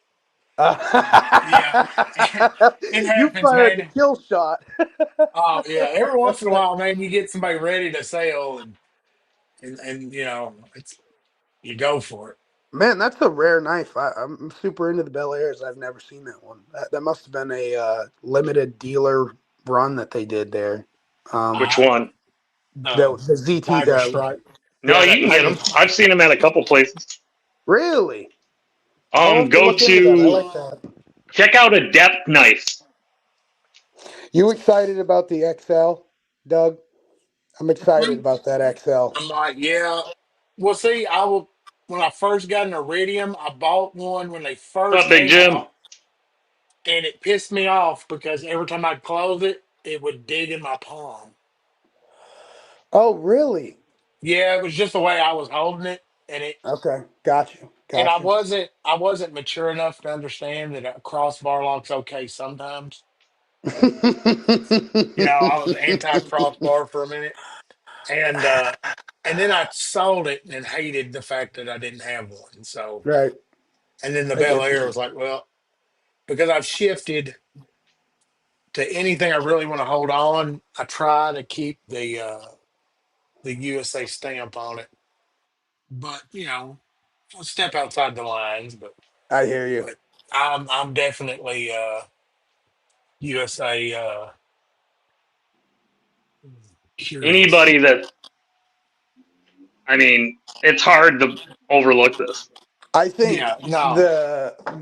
Yeah, it you happens, fired the man. kill shot. Oh yeah, every once in a while, man, you get somebody ready to sell, and it's you go for it. Man, that's a rare knife. I'm super into the Bel Airs. I've never seen that one. That must have been a limited dealer run that they did there. Which Uh, one? the The ZT, Tiger Strike. No, yeah, you that can get Tiger. them. I've seen them at a couple places. Really? I'll have to Go look into that. I to like that. check out a depth knife. You excited about the XL, Doug? I'm excited about that XL. I'm like, yeah. Well, see, I will. When I first got an Iridium, I bought one when they What's first up, Big came Jim? out, and it pissed me off because every time I'd close it, it would dig in my palm. Oh, really? Yeah, it was just the way I was holding it, Okay, got you, and got you. I wasn't mature enough to understand that a crossbar lock's okay sometimes. I was anti crossbar for a minute, and then I sold it and hated the fact that I didn't have one. So, Right, and then the I Bel get Air you. was like, well, because I've shifted to anything I really want to hold on, I try to keep the USA stamp on it. But I'll step outside the lines. I hear you. But I'm definitely USA Curious. Anybody that, I mean, it's hard to overlook this. I think Yeah, no.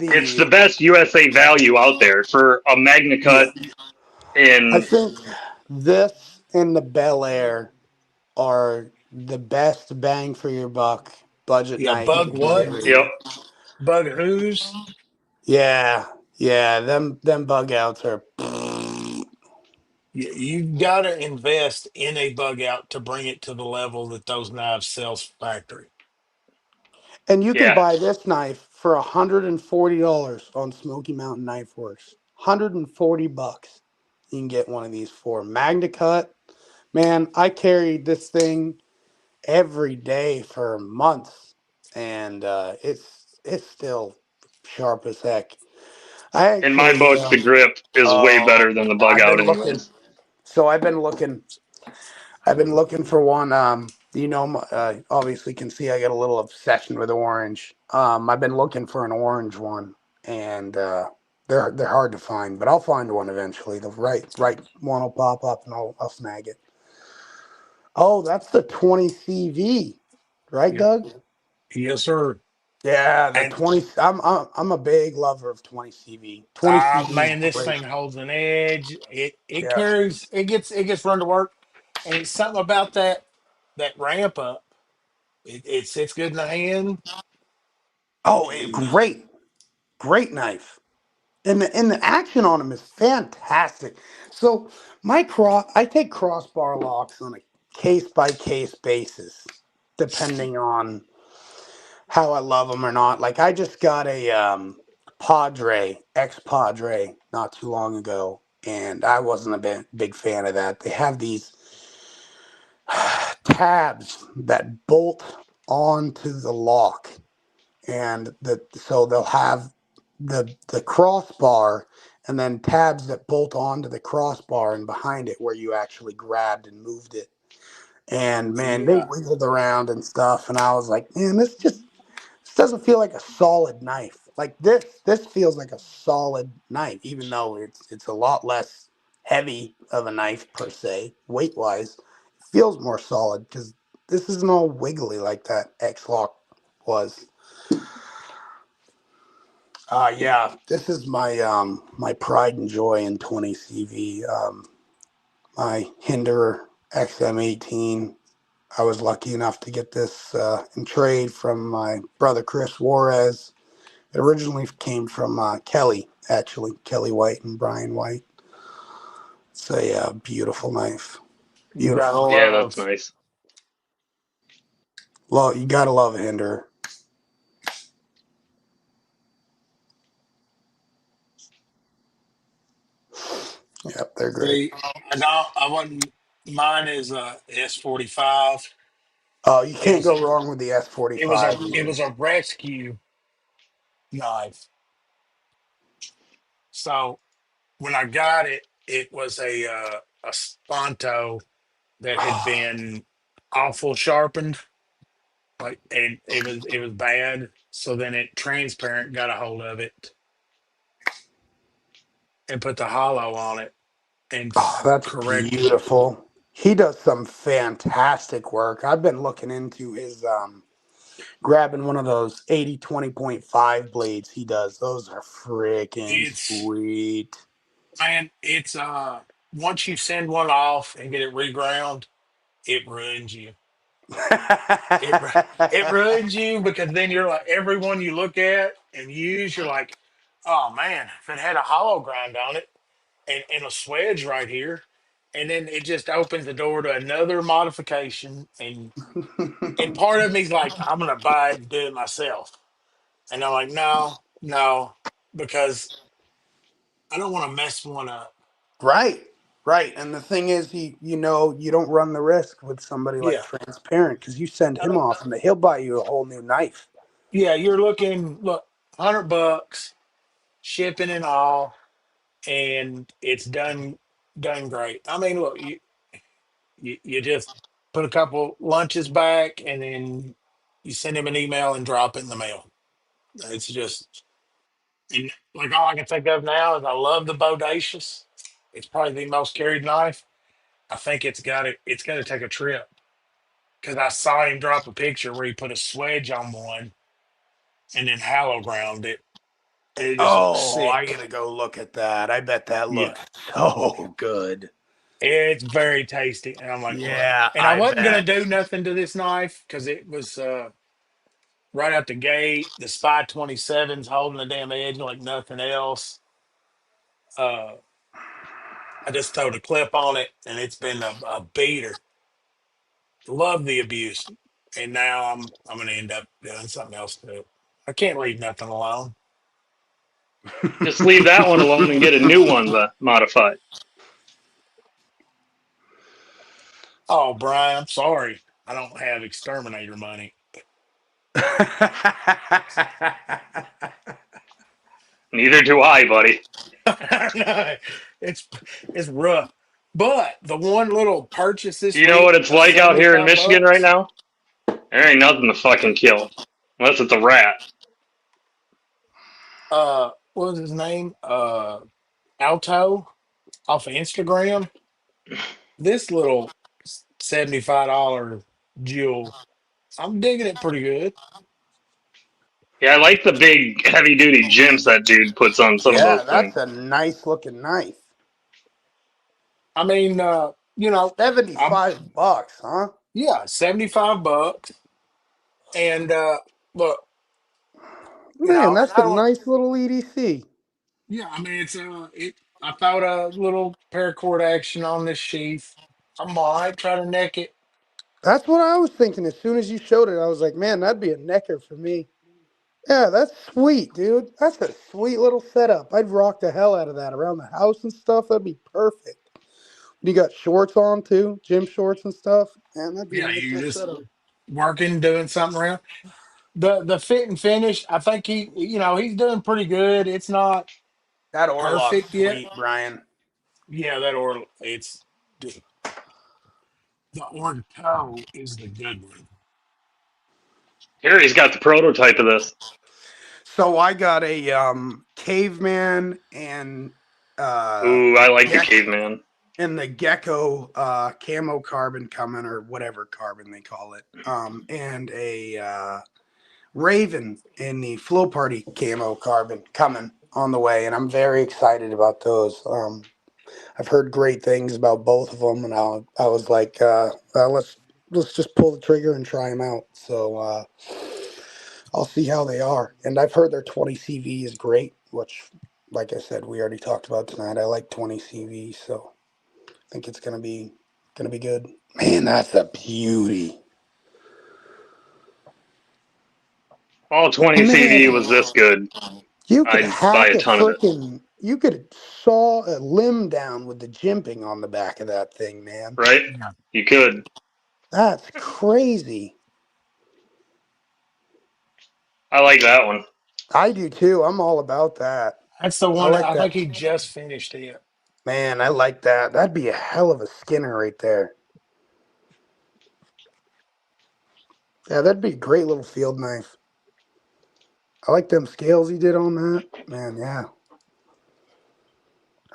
It's the the best USA value out there for a Magna yeah. Cut I in. think this and the Bel Air are the best bang for your buck budget Yeah, knife bug you can what? get. Yep. Bug who's? Yeah, yeah. Them bug outs are. You've got to invest in a bug out to bring it to the level that those knives sells factory. And you can Yeah. buy this knife for $140 on Smoky Mountain Knife Works. $140. You can get one of these for Magna Cut. Man, I carried this thing every day for months, and it's still sharp as heck. I In my actually, book, the grip is way better than the bug I've out, been looking. anyways. So I've been looking for one. Obviously can see I got a little obsession with orange. I've been looking for an orange one, and they're hard to find, but I'll find one eventually. The right one will pop up, and I'll snag it. Oh, that's the 20 CV, right, Yeah. Doug? Yes, sir. Yeah, the And 20. I'm a big lover of 20 CV. 20 CV is man, this great. thing holds an edge. It Yeah. carries. It gets run to work, and it's something about that ramp up. It sits good in the hand. Oh, And great knife. And the action on them is fantastic. So I take crossbar locks on a case by case basis, depending on how I love them or not. Like I just got a Padre ex Padre not too long ago, and I wasn't a big fan of that. They have these tabs that bolt onto the lock, and so they'll have the crossbar and then tabs that bolt onto the crossbar and behind it where you actually grabbed and moved it. And man, they yeah, wiggled around and stuff, and I was like, man, this doesn't feel like a solid knife. Like this feels like a solid knife, even though it's a lot less heavy of a knife per se, weight wise. It feels more solid because this isn't all wiggly like that X Lock was. Yeah, this is my pride and joy in 20 CV. My Hinder XM18. I was lucky enough to get this in trade from my brother Chris Juarez. It originally came from Kelly, actually Kelly White and Brian White. It's a beautiful knife. you gotta Beautiful. Yeah, that's love. nice. Well, you gotta love a Hinder. Yep, they're great. See, I know I wasn't. Mine is a S45. Oh, you It can't was go wrong with the it was a S45. it was a rescue knife. So when I got it, it was a Sponto that had been awful sharpened. Like it was bad. So then it transparent got a hold of it and put the hollow on it and Oh, that's corrected it. beautiful. He does some fantastic work. I've been looking into his grabbing one of those 80 20.5 blades he does. Those are freaking It's sweet. man, it's once you send one off and get it reground, it ruins you. It ru- it ruins you because then you're like everyone you look at and use, you're like, oh man, if it had a hollow grind on it and a swedge right here, and then it just opens the door to another modification, and part of me's like, I'm gonna buy it and do it myself, and I'm like, no, no, because I don't want to mess one up. Right, right. And the thing is, you don't run the risk with somebody like Yeah, Transparent because you send I him mean, off and he'll buy you a whole new knife. yeah, you're looking look $100 shipping and all, and it's done great. I mean, look, you just put a couple lunches back, and then you send him an email and drop it in the mail. It's just and like all I can think of now is I love the Bodacious. It's probably the most carried knife, I think it's got to take a trip because I saw him drop a picture where he put a swedge on one and then hollow ground it. It just looks Oh, I sick. gotta go look at that. I bet that Yeah, looks so good. it's very tasty. And I'm like, look, Yeah, and I I wasn't gonna bet. do nothing to this knife because it was right out the gate. The Spy 27's holding the damn edge like nothing else. Uh, I just throwed a clip on it, and it's been a beater. Love the abuse, and now I'm gonna end up doing something else to it. I can't leave nothing alone. Just leave that one alone and get a new one modified. Oh, Brian, I'm sorry. I don't have exterminator money. Neither do I, buddy. No, it's it's rough. But the one little purchase this You know week what it's of like out here in 75 Michigan right bucks. now? There ain't nothing to fucking kill. Unless it's a rat. What was his name? Alto off of Instagram. This little $75 jewel. I'm digging it pretty good. Yeah, I like the big heavy duty gems that dude puts on some of Yeah, those that's things. a nice looking knife. I mean, I'm 75 bucks, huh? yeah, 75 bucks. And look, Man, and that's I a don't nice little EDC. yeah, I mean I thought a little paracord action on this sheath. I might try to neck it. That's what I was thinking. As soon as you showed it, I was like, man, that'd be a necker for me. Yeah, that's sweet, dude. That's a sweet little setup. I'd rock the hell out of that around the house and stuff. That'd be perfect. You got shorts on too, gym shorts and stuff. Man, that'd be a Yeah, nice you little just setup. working, doing something around. The fit and finish, I think he's doing pretty good. It's not That Orlock's perfect yet. sweet, Brian. Yeah, that or it's the Orco is the good one. Here he's got the prototype of this. So I got a caveman and Ooh, I like the geck caveman. and the gecko camo carbon coming or whatever carbon they call it. And a raven in the flow party camo carbon coming on the way, and I'm very excited about those. I've heard great things about both of them, and I was like, let's just pull the trigger and try them out. So I'll see how they are. And I've heard their 20 CV is great, which, like I said, we already talked about tonight. I like 20 CV, so I think it's gonna be good. Man, that's a beauty. All 20 CV was Man, this good. you could I'd buy hack a a ton of it. freaking, you could saw a limb down with the jimping on the back of that thing, man. Right? Yeah. You could. That's crazy. I like that one. I do too. I'm all about that. That's the I one like I that. think he just finished it. Man, I like that. That'd be a hell of a skinner right there. Yeah, that'd be a great little field knife. I like them scales he did on that. Man, yeah.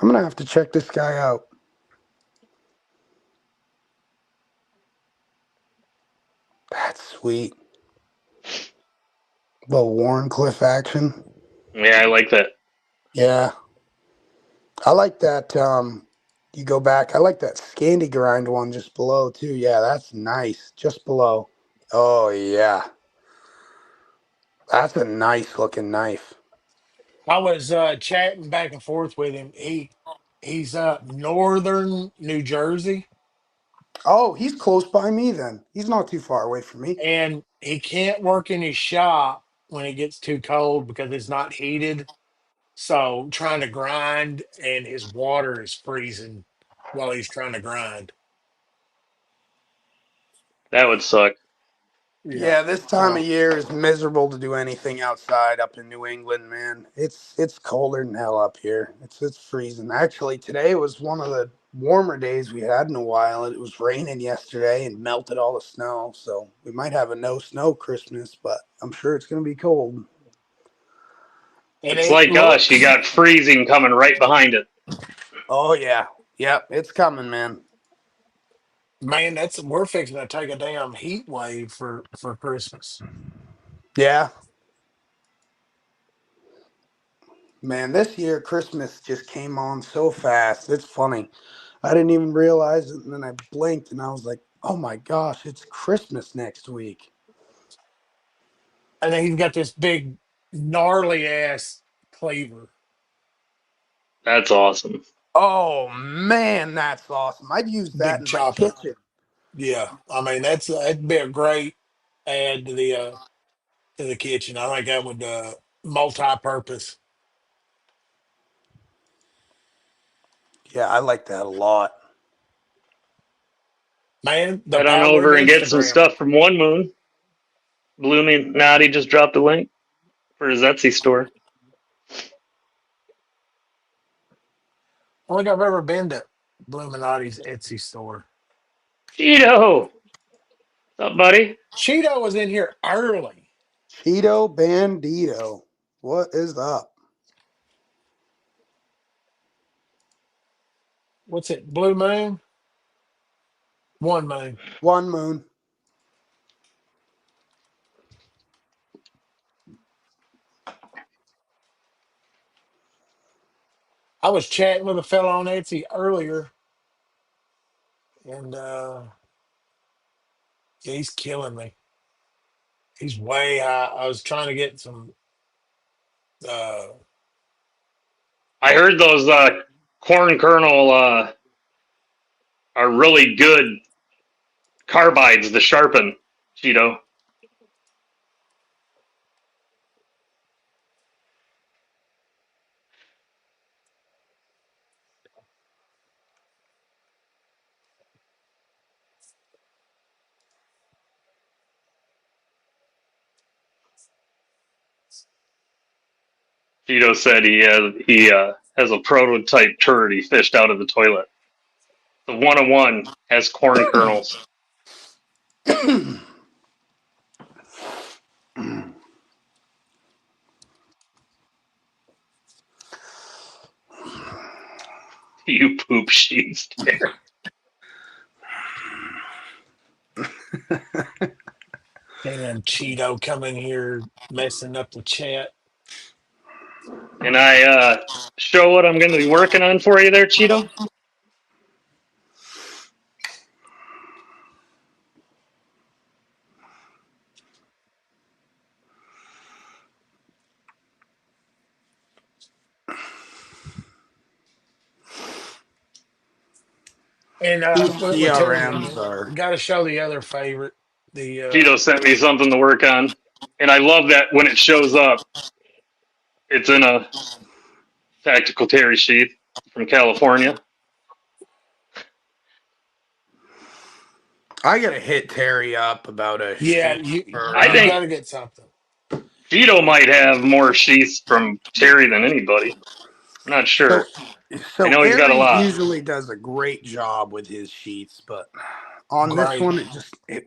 I'm gonna have to check this guy out. That's sweet. Little Warncliffe action. Yeah, I like that. Yeah. I like that. You go back. I like that Scandy grind one just below too. Yeah, that's nice. Just below. Oh yeah, that's a nice looking knife. I was chatting back and forth with him. He's up northern New Jersey, Oh, he's close by me then. He's not too far away from me. and he can't work in his shop when it gets too cold because it's not heated. So trying to grind, and his water is freezing while he's trying to grind. That would suck. Yeah. Yeah, this time of year is miserable to do anything outside up in New England, man. It's colder than hell up here. It's freezing. Actually, today was one of the warmer days we had in a while. It was raining yesterday and melted all the snow, so we might have a no snow Christmas, but I'm sure it's going to be cold. And It's it like us. You looks got freezing coming right behind it. Oh yeah. Yep, it's coming, man. Man, that's we're fixing to take a damn heat wave for Christmas. Yeah, man, this year Christmas just came on so fast. It's funny. I didn't even realize it, and then I blinked, and I was like, "Oh my gosh, it's Christmas next week." And then he's got this big gnarly ass cleaver. That's awesome. Oh man, that's awesome. I'd use that Big in my chopper. kitchen. Yeah. I mean that'd be a great add to the kitchen. I think that would multi purpose. Yeah, I like that a lot. Man, the Head on power of over and get some Instagram. stuff from One Moon. Blooming Naughty just dropped a link for his Etsy store. I don't think I've ever been to Bluminati's Etsy store. Cheeto! What's up, buddy? Cheeto was in here early. Cheeto Bandito. What is up? What's it? Blue Moon? One Moon. One Moon. I was chatting with a fellow on Etsy earlier, and yeah, he's killing me. He's way high. I was trying to get some. Uh, I heard those corn kernel are really good carbides to sharpen, Cheeto. Cheeto said he has a prototype turd he fished out of the toilet. The 101 has corn kernels. You poop sheets there. damn Cheeto coming here messing up the chat. And I show what I'm going to be working on for you there, Cheeto. And we'll tell CRMs you, are. got to show the other favorite. The Cheeto sent me something to work on. And I love that when it shows up, it's in a tactical terry sheath from California. I gotta hit Terry up about a yeah, sheet for. I you think got to get something. Cheeto might have more sheaths from Terry than anybody. I'm not So, sure. I so know he's got a Aries lot. usually does a great job with his sheets, but on this Great. one, it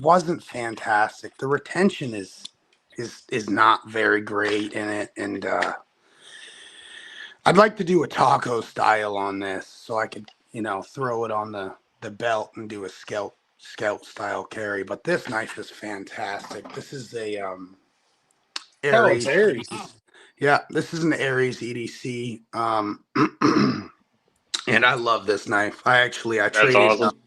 wasn't fantastic. The retention is not very great in it, and I'd like to do a taco style on this, so I could throw it on the belt and do a scout style carry. But this knife is fantastic. This is a Oh, it's Aries. Aries. Yeah, this is an Aries EDC. And I love this knife. I That's traded awesome.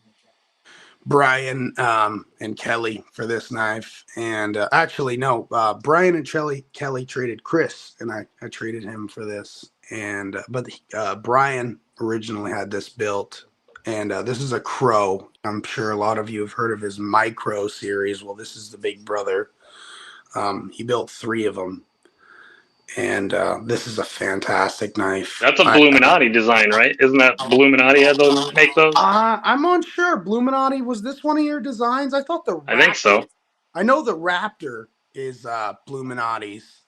Brian and Kelly for this knife, and actually no, Brian and Kelly traded Chris, and I traded him for this. And but Brian originally had this built, and this is a Crow. I'm sure a lot of you have heard of his Micro series. Well, this is the big brother. He built 3 of them, and this is a fantastic knife. That's a Bluminati design, right? Isn't that Bluminati had those make those? I'm unsure. Bluminati, was this one of your designs? I thought the I think Raptor. so. I know the Raptor is Bluminati's,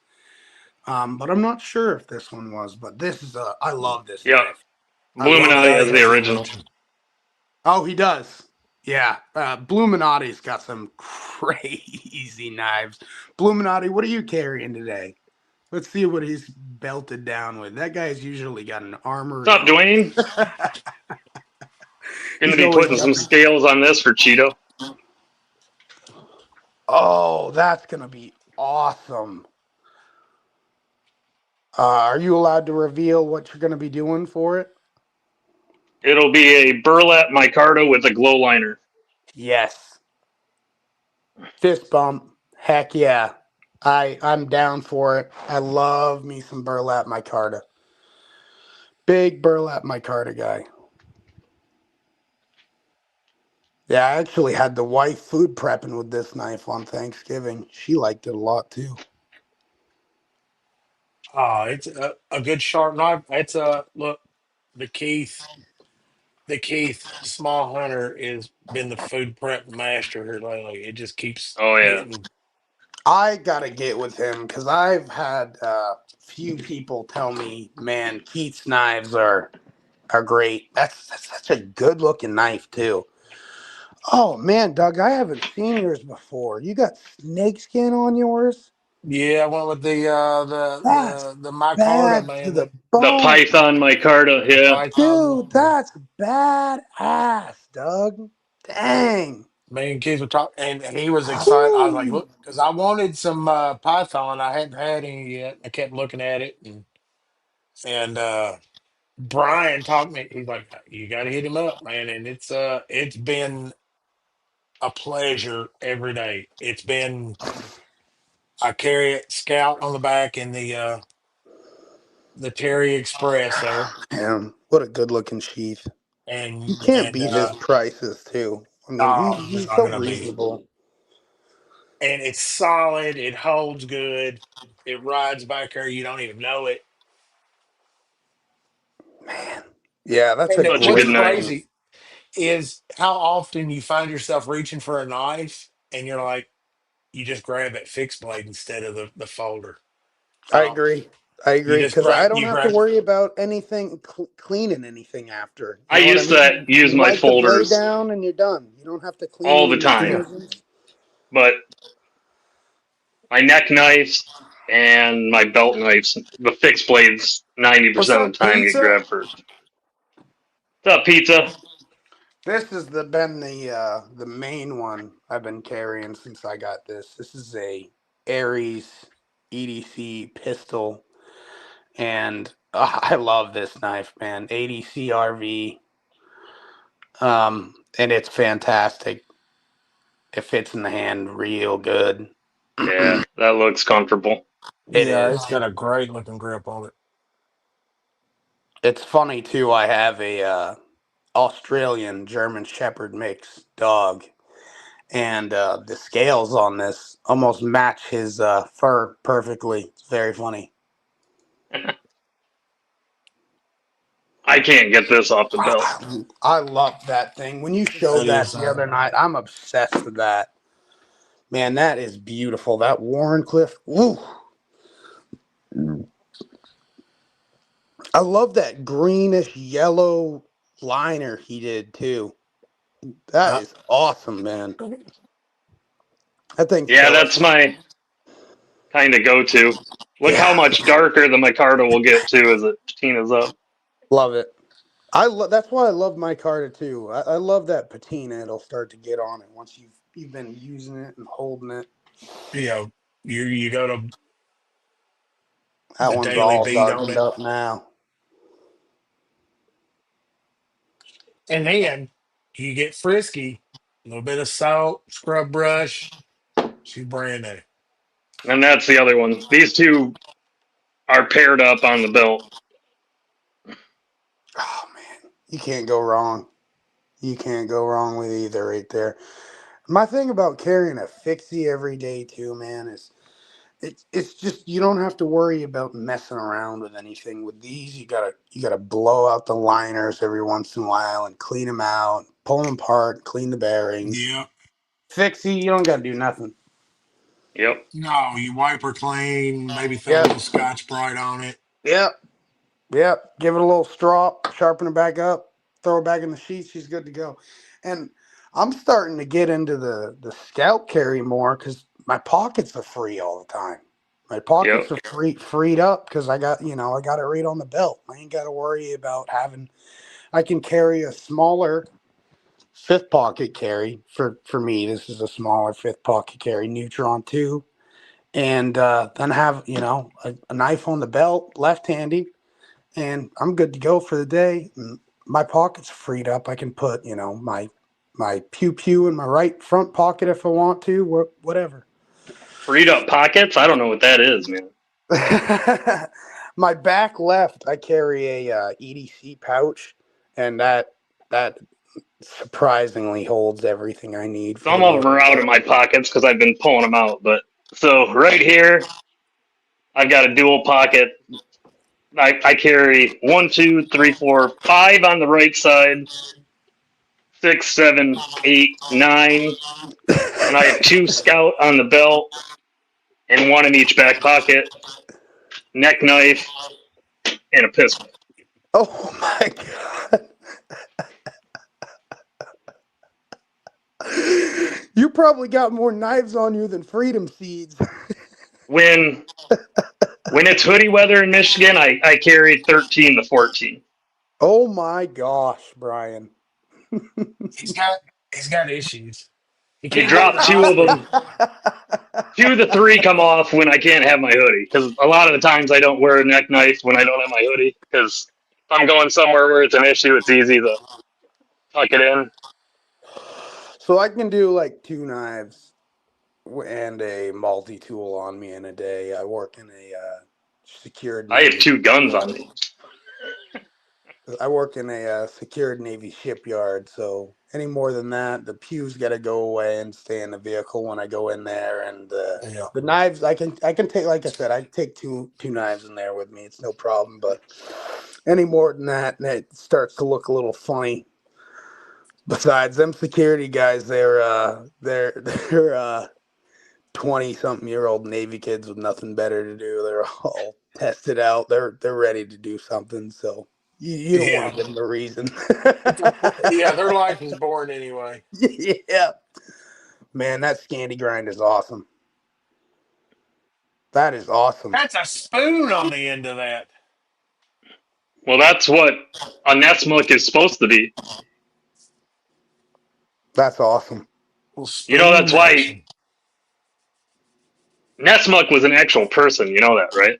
but I'm not sure if this one was. But this is I love this Yep. knife. I love Bluminati this Yeah, has he the has knife. the original. original. Oh, he does. Yeah, Bluminati's got some crazy knives. Bluminati, what are you carrying today? Let's see what he's belted down with. That guy's usually got an What's up, armory. Dwayne? Going to He's be always putting got some me. scales on this for Cheeto. Oh, that's gonna be awesome. Are you allowed to reveal what you're gonna be doing for it? It'll be a burlap micarta with a glow liner. Yes. Fist bump. Heck yeah. I'm down for it. I love me some burlap micarta. Big burlap micarta guy. Yeah, I actually had the wife food prepping with this knife on Thanksgiving. She liked it a lot too. Oh, it's a good sharp knife. It's a look. The Keith, the Keith Small Hunter has been the food prep master here lately. It just keeps Oh yeah. hitting. I gotta get with him because I've had few people tell me, man, Keith's knives are great. That's such a good looking knife too. Oh man, Doug, I haven't seen yours before. You got snakeskin on yours? Yeah, I went with the That's the micarta, bad to man. the The bone. Python micarta, The yeah. python. Dude, that's badass, Doug. Dang. Me and kids were talking, and he was excited. I was like, Whew. look, because I wanted some python. I hadn't had any yet. I kept looking at it, and Brian talked me. He's like, you got to hit him up, man. And it's been a pleasure every day. It's been I carry it Scout on the back in the Terry Express there, Man, what a good looking sheath. You and can't beat his prices too. I mean, oh, it's he's not so gonna be. reasonable. And it's solid. It holds good. It rides back there. You don't even know it. Man. Yeah, that's a And Such a what's good great knife. knife. crazy is how often you find yourself reaching for a knife and you're like, you just grab that fixed blade instead of the folder. I Uh, agree. I you agree just because I grab, don't you have to grab, worry about anything cleaning anything after. I You know what I used to mean? use You my wipe the blade folders down and you're done. You don't have to clean all the any yeah, time, mechanisms. but my neck knives and my belt knives, the fixed blades, what's 90% of up, the time get pizza? grabbed first. What's up, pizza? This has been the main one I've been carrying since I got this. This is a Aries EDC pistol, and I love this knife, man. ADC RV, and it's fantastic. It fits in the hand real good. Yeah, that looks comfortable. It Yeah, is. it's got a great looking grip on it. It's funny too. I have a Australian German Shepherd mix dog, and the scales on this almost match his fur perfectly. It's very funny. I can't get this off the belt. I love that thing. When you showed That that is, the other night, I'm obsessed with that. Man, that is beautiful. That Warrenclyffe. Woo. I love that greenish yellow liner he did too. That uh, is awesome, man. That thing's Yeah, killer. that's my kind of go-to. Look how Yeah, much darker the micarta will get too as it patinas up. love it. That's why I love my Carta too. I love that patina it'll start to get on it once you've been using it and holding it. you know, you go to That the one's daily all beat on darkened it, up now. and then you get frisky. A little bit of salt, scrub brush. She's brand new. And that's the other one. These two are paired up on the belt. Oh man, you can't go wrong. You can't go wrong with either right there. My thing about carrying a fixie every day too, man, is it's just you don't have to worry about messing around with anything. With these, you gotta blow out the liners every once in a while and clean them out, pull them apart, clean the bearings. Yeah. Fixie, you don't gotta do nothing. Yep, No, you wipe her clean, maybe throw a Yep, little Scotch Brite on it. yep, yep. Give it a little strop, sharpen it back up, throw it back in the sheet. She's good to go. And I'm starting to get into the scout carry more because my pockets are free all the time. My yep. pockets are freed up because I got it right on the belt. I ain't got to worry about having. I can carry a smaller. fifth pocket carry for me. This is a smaller fifth pocket carry, Neutron 2, and then have a knife on the belt, left handy, and I'm good to go for the day. My pocket's freed up. I can put my pew pew in my right front pocket if I want to, whatever. Freed up pockets? I don't know what that is, man. My back left, I carry a EDC pouch, and that surprisingly holds everything I need for Some the of them most are out of part. my pockets because I've been pulling them out. But so right here, I've got a dual pocket. I carry 1, 2, 3, 4, 5 on the right side, 6, 7, 8, 9, and I have 2 scout on the belt and 1 in each back pocket, neck knife, and a pistol. Oh my god. You probably got more knives on you than freedom seeds. When it's hoodie weather in Michigan, I carry 13 to 14. Oh my gosh, Brian. He's got he's got issues. He You can't go to drop the 2 of hospital. them. 2 to 3 come off when I can't have my hoodie because a lot of the times I don't wear a neck knife when I don't have my hoodie because if I'm going somewhere where it's an issue, it's easy to tuck it in. So I can do like 2 knives and a multi tool on me in a day. I work in a secured I have Navy. 2 guns on me. I work in a secured Navy shipyard, so any more than that, the pew's got to go away and stay in the vehicle when I go in there. And Yeah. the knives, I can take, like I said, I take two knives in there with me. It's no problem. But any more than that, it starts to look a little funny. Besides, them security guys, they're 20-something-year-old Navy kids with nothing better to do. They're all tested out. They're ready to do something. So you don't want Yeah. to give them a reason. Yeah, their life is boring anyway. Yeah, man, that Scandy grind is awesome. That is awesome. That's a spoon on the end of that. Well, that's what a Nessmuk is supposed to be. That's awesome. Little You know, that's spoon why action. Nessmuk was an actual person. You know that, right?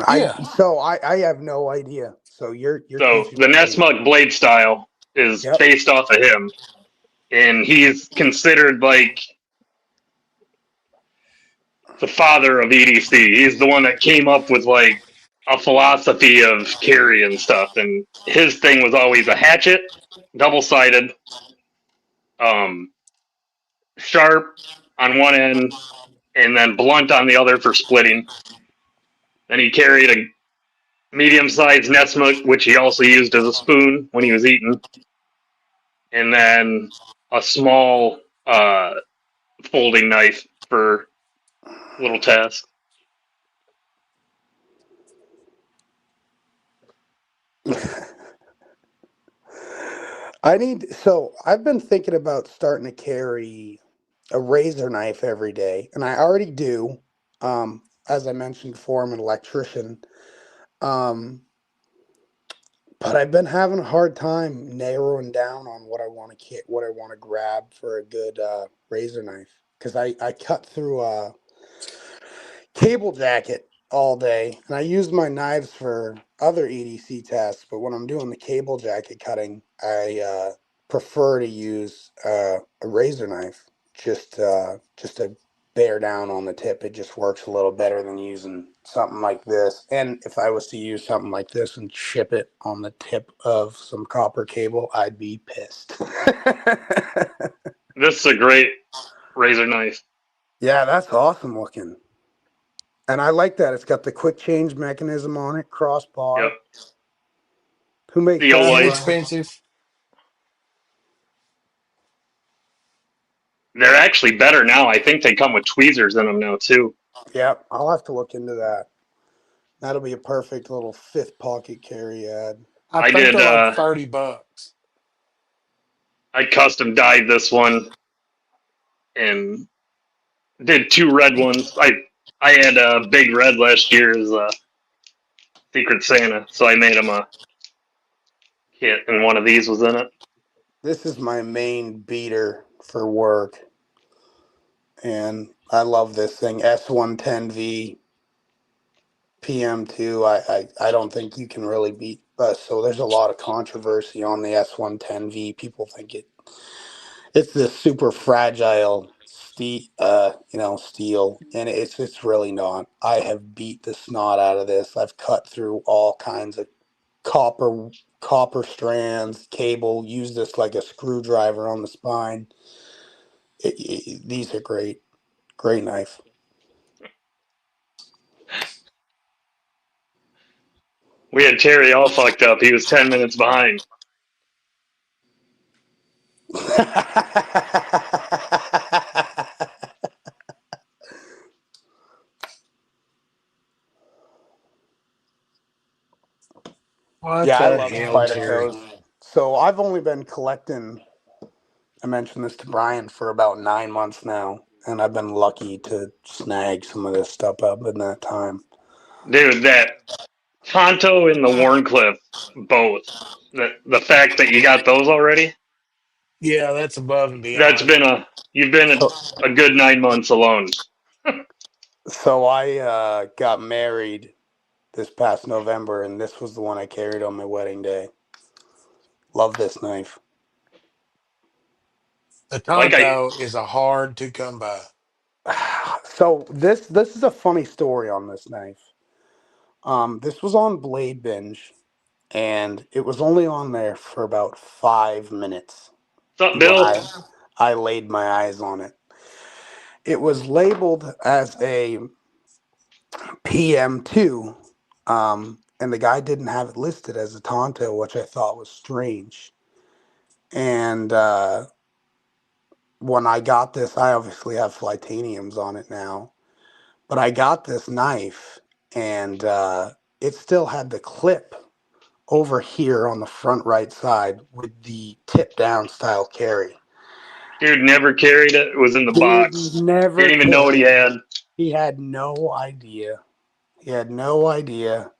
I Yeah. so I have no idea. So you're So teaching the me things. Nessmuk blade style is Yep. based off of him, and he's considered like the father of EDC. He's the one that came up with like a philosophy of carry and stuff. And his thing was always a hatchet, double sided, um, sharp on one end, and then blunt on the other for splitting. Then he carried a medium sized Nessmuk, which he also used as a spoon when he was eating, and then a small folding knife for little tasks. I've been thinking about starting to carry a razor knife every day, and I already do. As I mentioned before, I'm an electrician. Um, but I've been having a hard time narrowing down on what I want to grab for a good razor knife because I cut through a cable jacket all day, and I use my knives for other EDC tests. But when I'm doing the cable jacket cutting, I prefer to use a razor knife just to bear down on the tip. It just works a little better than using something like this. And if I was to use something like this and chip it on the tip of some copper cable, I'd be pissed. This is a great razor knife. Yeah, that's awesome looking. And I like that. It's got the quick change mechanism on it, Yep. crossbar. Who makes The that, Olight. Brian? Inexpensive. They're actually better now. I think they come with tweezers in them now too. Yep, I'll have to look into that. That'll be a perfect little fifth pocket carry ad. I I think did. they're like $30. I custom dyed this one and did 2 red ones. I had a big red last year as a Secret Santa, so I made him a kit, and one of these was in it. This is my main beater for work, and I love this thing. S110V PM2. I don't think you can really beat. So there's a lot of controversy on the S110V. People think it's this super fragile steel, and it's really not. I have beat the snot out of this. I've cut through all kinds of copper copper strands, cable. Use this like a screwdriver on the spine. These are great, great knife. We had Terry all fucked up. He was 10 minutes behind. What Yeah, I the love hell, Spyderco's. Terry? So I've only been collecting. I mentioned this to Brian for about 9 months now, and I've been lucky to snag some of this stuff up in that time. Dude, that Tonto and the Warncliffe, both. The fact that you got those already, Yeah, that's above and that's beyond. been you've been So, a good 9 months alone. so I got married this past November, and this was the one I carried on my wedding day. Love this knife. The Like I Tonto is a hard to come by. So this is a funny story on this knife. This was on Blade Binge, and it was only on there for about 5 minutes What's up, when Bill? I laid my eyes on it. It was labeled as a PM2, and the guy didn't have it listed as a Tonto, which I thought was strange. And when I got this, I obviously have Flytaniums on it now, but I got this knife, and it still had the clip over here on the front right side with the tip down style carry. Dude never carried it. It was in the Dude box. never Didn't even know what he carried it. had. He had no idea. He had no idea.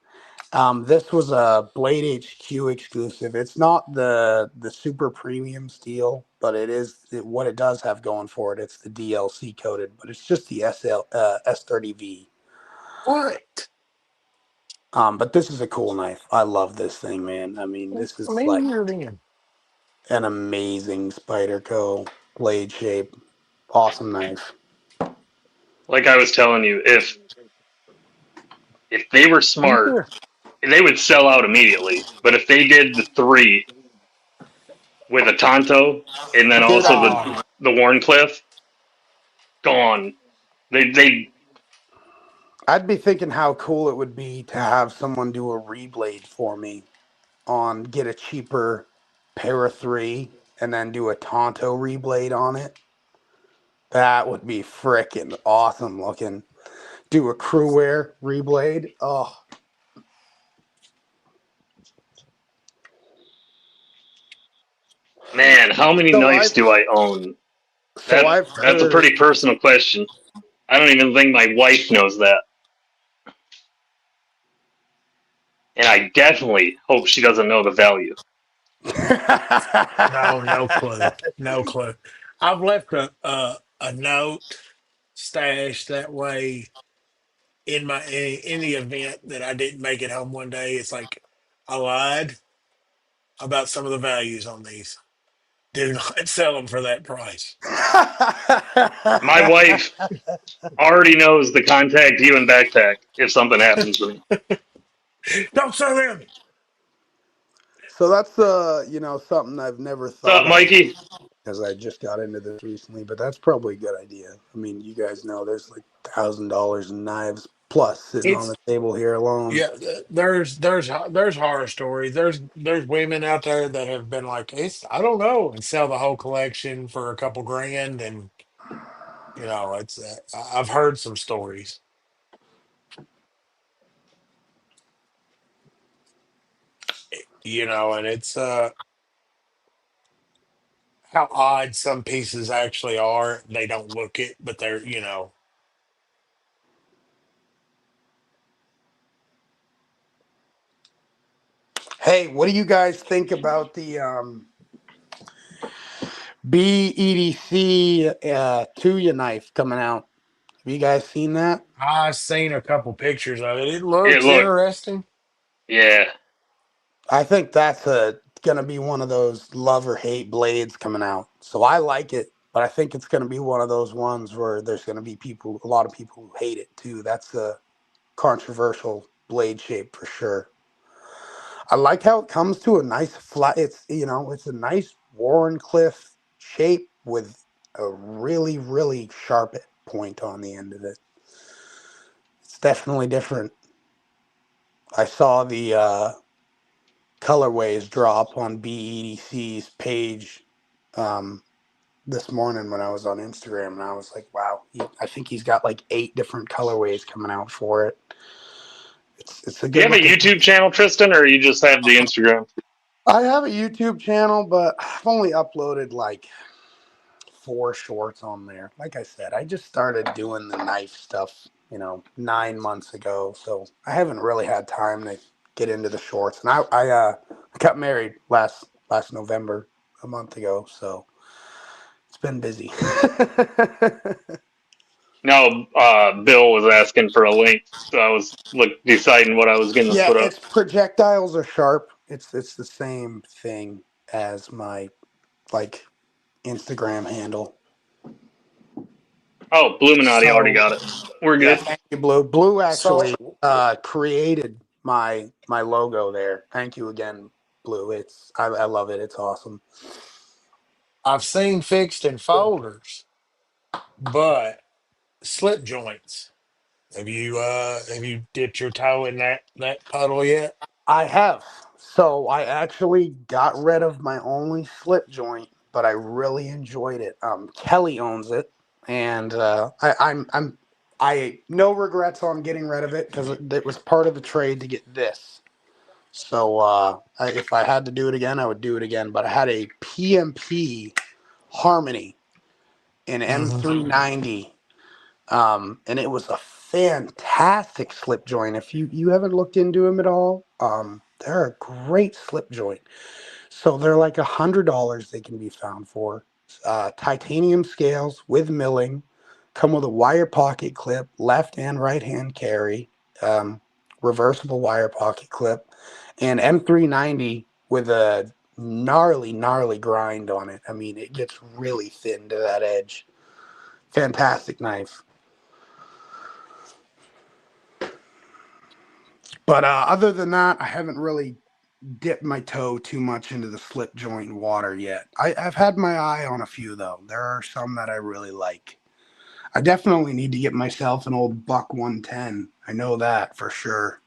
This was a Blade HQ exclusive. It's not the super premium steel, but what it does have going for it. It's the DLC coated, but it's just the S30V. What? But this is a cool knife. I love this thing, man. I mean, this I is mean, like you're in. an amazing Spyderco blade shape. Awesome knife. Like I was telling you, if they were You smart, here? they would sell out immediately. But if they did the three with a Tonto and then Dude, also Oh, the Warncliffe, gone. They I'd be thinking how cool it would be to have someone do a reblade for me on get a cheaper Para 3 and then do a Tonto reblade on it. That would be frickin' awesome looking. Do a crew wear reblade. Oh, man, how many so knives I've do I own? so I've That's a pretty heard. personal question. I don't even think my wife knows that. And I definitely hope she doesn't know the value. no, no clue. No clue. I've left a note stashed that way in the event that I didn't make it home one day. It's like I lied about some of the values on these. Do not sell them for that price. My wife already knows to contact you and Backpack if something happens to me. Don't sell them. So that's something I've never What's thought up, of Mikey? because I just got into this recently, but that's probably a good idea. I mean, you guys know there's like $1,000 in knives plus sitting on It's the table here alone. yeah. There's horror stories. There's women out there that have been like, it's I don't know, and sell the whole collection for a couple grand, and it's I've heard some stories. And it's how odd some pieces actually are. They don't look it, but they're. Hey, what do you guys think about BEDC Tuya knife coming out. Have you guys seen that? I've seen a couple pictures of it. It It looks looked, interesting. yeah. I think that's gonna be one of those love or hate blades coming out. So I like it, but I think it's gonna be one of those ones where there's gonna be people, a lot of people who hate it too. That's a controversial blade shape for sure. I like how it comes to a nice flat. It's a nice Warrenclyffe shape with a really really sharp point on the end of it. It's definitely different. I saw the colorways drop on BEDC's page um, this morning when I was on Instagram, and I was like, wow, I think he's got like 8 different colorways coming out for it. It's a Do you good have a looking. YouTube channel, Tristan, or you just have the Instagram? I have a YouTube channel, but I've only uploaded like 4 shorts on there. Like I said, I just started doing the knife stuff, 9 months ago, so I haven't really had time to get into the shorts. And I got married last November, a month ago, so it's been busy. No, Bill was asking for a link, so I was deciding what I was going to Yeah, put up. it's projectiles are sharp. It's the same thing as my like Instagram handle. Oh, Bluminati already So, got it. We're Yeah, good. thank you, Blue. Blue so actually created my logo there. Thank you again, Blue. I love it. It's awesome. I've seen fixed in folders, but slip joints. Have you dipped your toe in that puddle yet? I have. So I actually got rid of my only slip joint, but I really enjoyed it. Kelly owns it, and I no regrets on getting rid of it because it was part of the trade to get this. So if I had to do it again, I would do it again. But I had a PMP Harmony in Hmm. M390, and it was a fantastic slip joint. If you haven't looked into them at all, they're a great slip joint. So they're like $100 they can be found for. Titanium scales with milling, come with a wire pocket clip, left and right hand carry, um, reversible wire pocket clip, and M390 with a gnarly grind on it. I mean, it gets really thin to that edge. Fantastic knife. But other than that, I haven't really dipped my toe too much into the slip joint water yet. I've had my eye on a few though. There are some that I really like. I definitely need to get myself an old Buck 110. I know that for sure.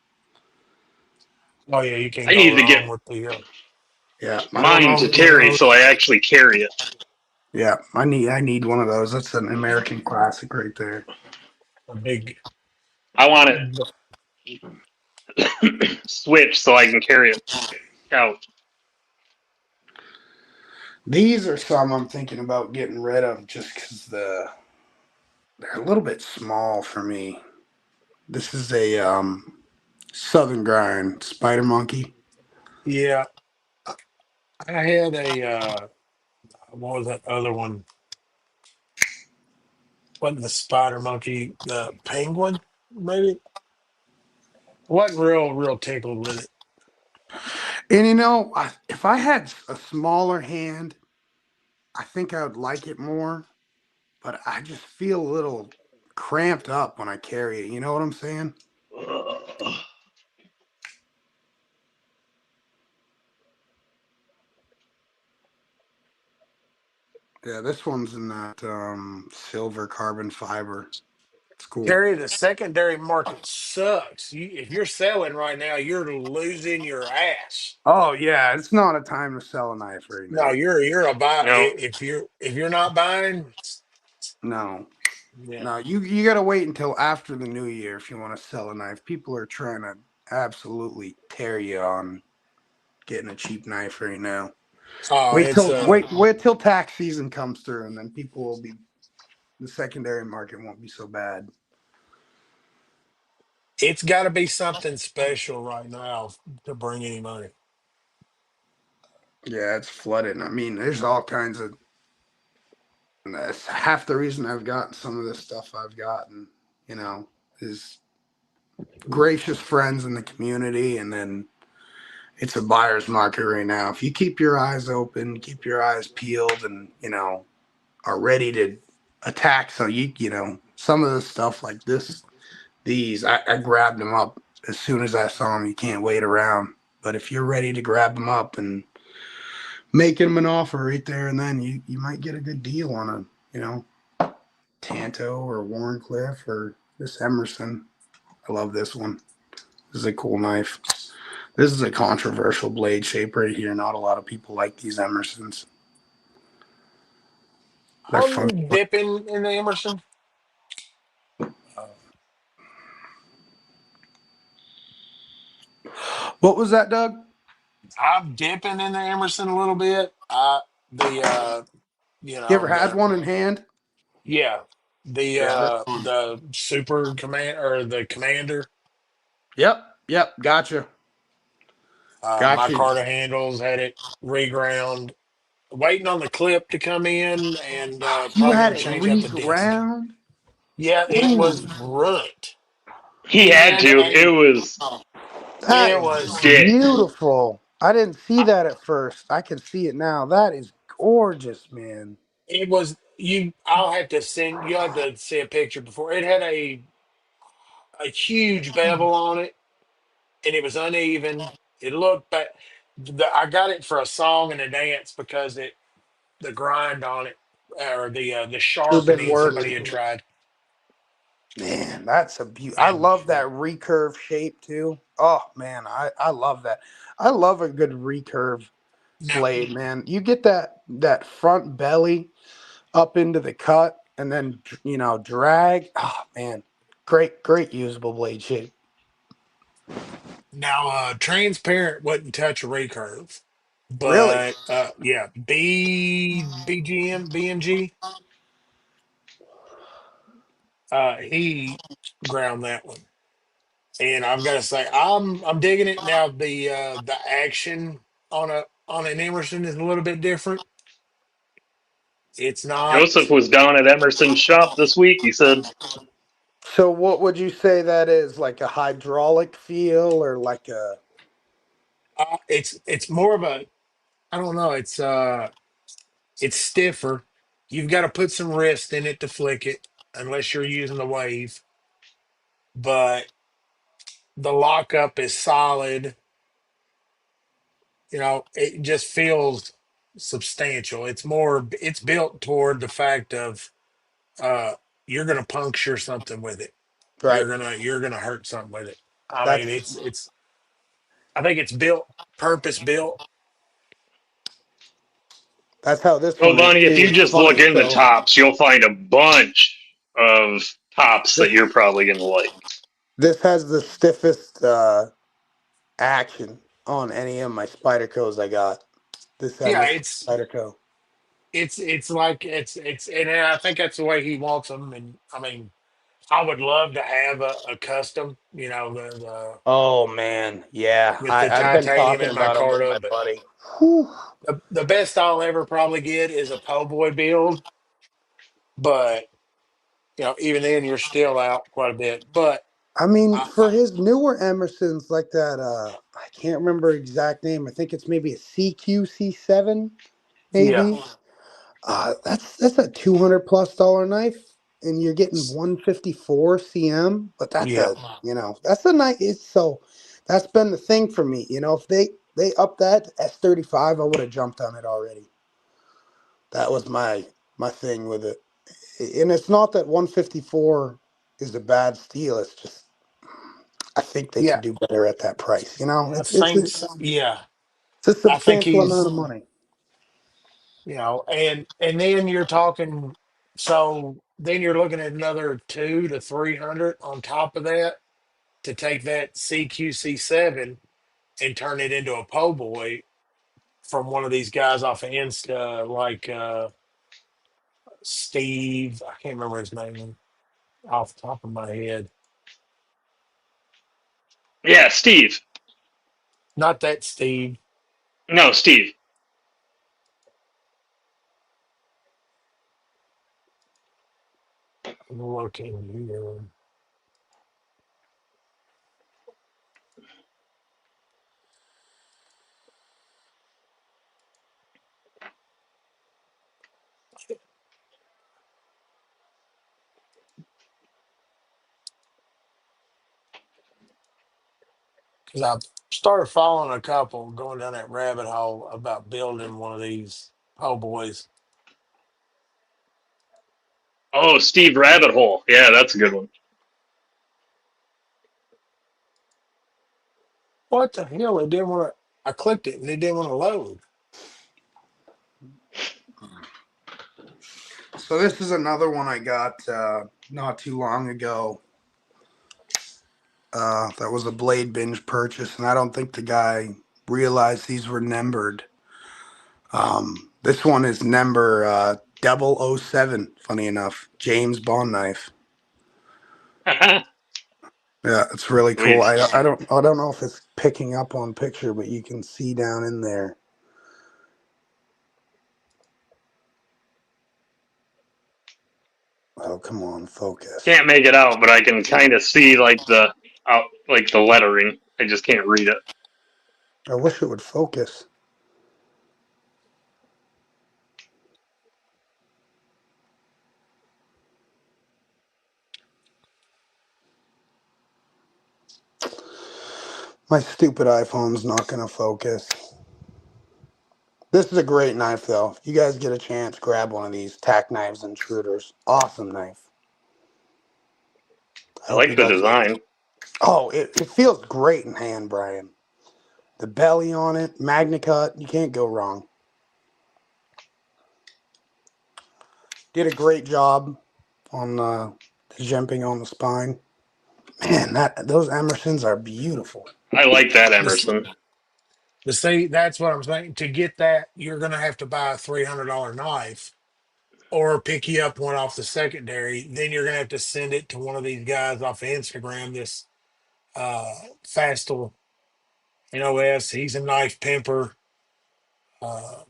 Oh yeah, you can't I go need to get wrong with the. Yeah, I don't mine to own one of carry those. so I actually carry it. Yeah, I need one of those. That's an American classic right there. A big. I want it switch so I can carry it couch. These are some I'm thinking about getting rid of just because they're a little bit small for me. This is a Southern Grind Spider Monkey. Yeah, I had a what was that other one? Wasn't the spider monkey the penguin? Maybe wasn't real tickled with it. And if I had a smaller hand, I think I would like it more. But I just feel a little cramped up when I carry it. You know what I'm saying? Ugh. Yeah, this one's in that silver carbon fiber. It's cool. Terry, the secondary market sucks. If you're selling right now, you're losing your ass. Oh yeah, it's not a time to sell a knife right No, now. you're a buy. No, If you're not buying, No, yeah. no, you got to wait until after the new year if you want to sell a knife. People are trying to absolutely tear you on getting a cheap knife right now. Oh, Wait it's till wait till tax season comes through, and then people will be the secondary market won't be so bad. it's got to be something special right now to bring any money. Yeah, it's flooded. I mean, there's all kinds of. And that's half the reason I've gotten some of this stuff I've gotten, you know, is gracious friends in the community, and then it's a buyer's market right now. If you keep your eyes open, keep your eyes peeled, and are ready to attack, so some of the stuff like this, these I grabbed them up as soon as I saw them. You can't wait around. But if you're ready to grab them up and making them an offer right there and then, you might get a good deal on a Tanto or Warncliffe or this Emerson. I love this one. This is a cool knife. This is a controversial blade shape right here. Not a lot of people like these Emersons. They're fun. I'm dipping in the Emerson. Uh, What was that, Doug? I'm dipping in the Emerson a little bit. The You ever had the one in hand? yeah, Yeah, they're fun. the super command or the commander. Yep, yep. Gotcha, My gotcha. Carter handles had it reground, waiting on the clip to come in, and You probably had gonna it change out the disc. reground. Yeah, it was Ooh, runt. He had Man, to. It was that it is was dick. beautiful. I didn't see that at first. I can see it now. That is gorgeous, man. it was you. I'll have to send you have to see a picture before. It had a huge bevel on it, and it was uneven. It looked bad. I got it for a song and a dance because the grind on it or the You've been sharpening somebody had working. tried. Man, that's a beaut. I And love that recurve shape too. Oh man, I love that. I love a good recurve now blade, man. You get that front belly up into the cut and then drag. Oh man, great usable blade shape. transparent wouldn't touch a recurve, Really? but yeah, BMG he ground that one. And I've got to say, I'm digging it now. The action on an Emerson is a little bit different. It's not. Joseph was down at Emerson's shop this week. He said, So what would you say that is? Like a hydraulic feel or like a It's more of a. I don't know. It's stiffer. You've got to put some wrist in it to flick it, unless you're using the wave. But the lockup is solid. It just feels substantial. It's built toward the fact of uh you're gonna puncture something with it. right? You're gonna hurt something with it. I mean, That's it's I think it's built purpose built. that's how this "Well, one is Bonnie, if too. you It's just look funny. into So tops, you'll find a bunch of tops that you're this probably gonna like." this has the stiffest action on any of my Spydercos I got. This Yeah, Emerson Spyderco. it's like it's and I think that's the way he wants them. And I mean, I would love to have a custom, the Oh man, yeah. with the I've been titanium talking in my about them with Carta, my but buddy. Whew. the best I'll ever probably get is a po' boy build. But even then, you're still out quite a bit. But I mean, I, for his newer Emersons like that, I can't remember exact name. I think it's maybe a CQC7, yeah, maybe. That's a $200+ knife, and you're getting 154 cm. But yeah, that's a nice. That's been the thing for me. If they up that to S35, I would have jumped on it already. That was my thing with it. And it's not that 154 is a bad steel. It's just I think they yeah. could do better at that price. I It's it's think, a, yeah, it's a I think substantial amount he's, of money. and then you're talking, so then you're looking at another 200 to 300 on top of that to take that CQC7 and turn it into a po' boy from one of these guys off of Insta, like Steve. I can't remember his name off the top of my head. Yeah, Steve. Not that Steve. No, Steve. looking here. Because I started following a couple going down that rabbit hole about building one of these po' boys. Oh, Steve Rabbit Hole. Yeah, that's a good one. What the hell? It didn't want to. I clicked it and it didn't want to load. So this is another one I got not too long ago. That was a blade binge purchase, and I don't think the guy realized these were numbered. This one is number 007, funny enough. James Bond knife. Yeah, it's really cool. Sweet. I don't know if it's picking up on picture, but you can see down in there. Oh, come on, focus. Can't make it out, but I can kind of see like the lettering. I just can't read it. I wish it would focus. My stupid iPhone's not going to focus. This is a great knife, though. If you guys get a chance, grab one of these tack knives intruders. Awesome knife. I I hope you like the guys get it. design. Oh, it feels great in hand, Brian. The belly on it, Magna Cut, you can't go wrong. Did a great job on the jimping on the spine. Man, those Emersons are beautiful. I like that This, Emerson. but see, that's what I'm saying. To get that, you're going to have to buy a $300 knife or pick you up one off the secondary. Then you're going to have to send it to one of these guys off of Instagram, this Fastal NOS. He's a knife pimper. Uh,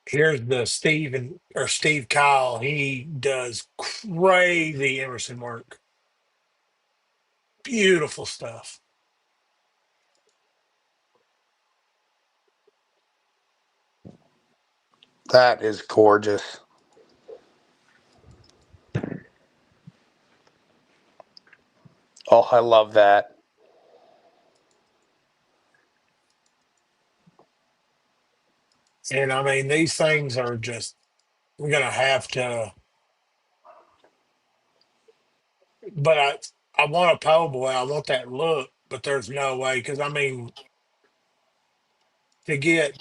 here's the Steve Kyle. He does crazy Emerson work. Beautiful stuff. That is gorgeous. Oh, I love that. And I mean, these things are just, we're going to have to, but I want a po' boy. I want that look, but there's no way. Because I mean, to get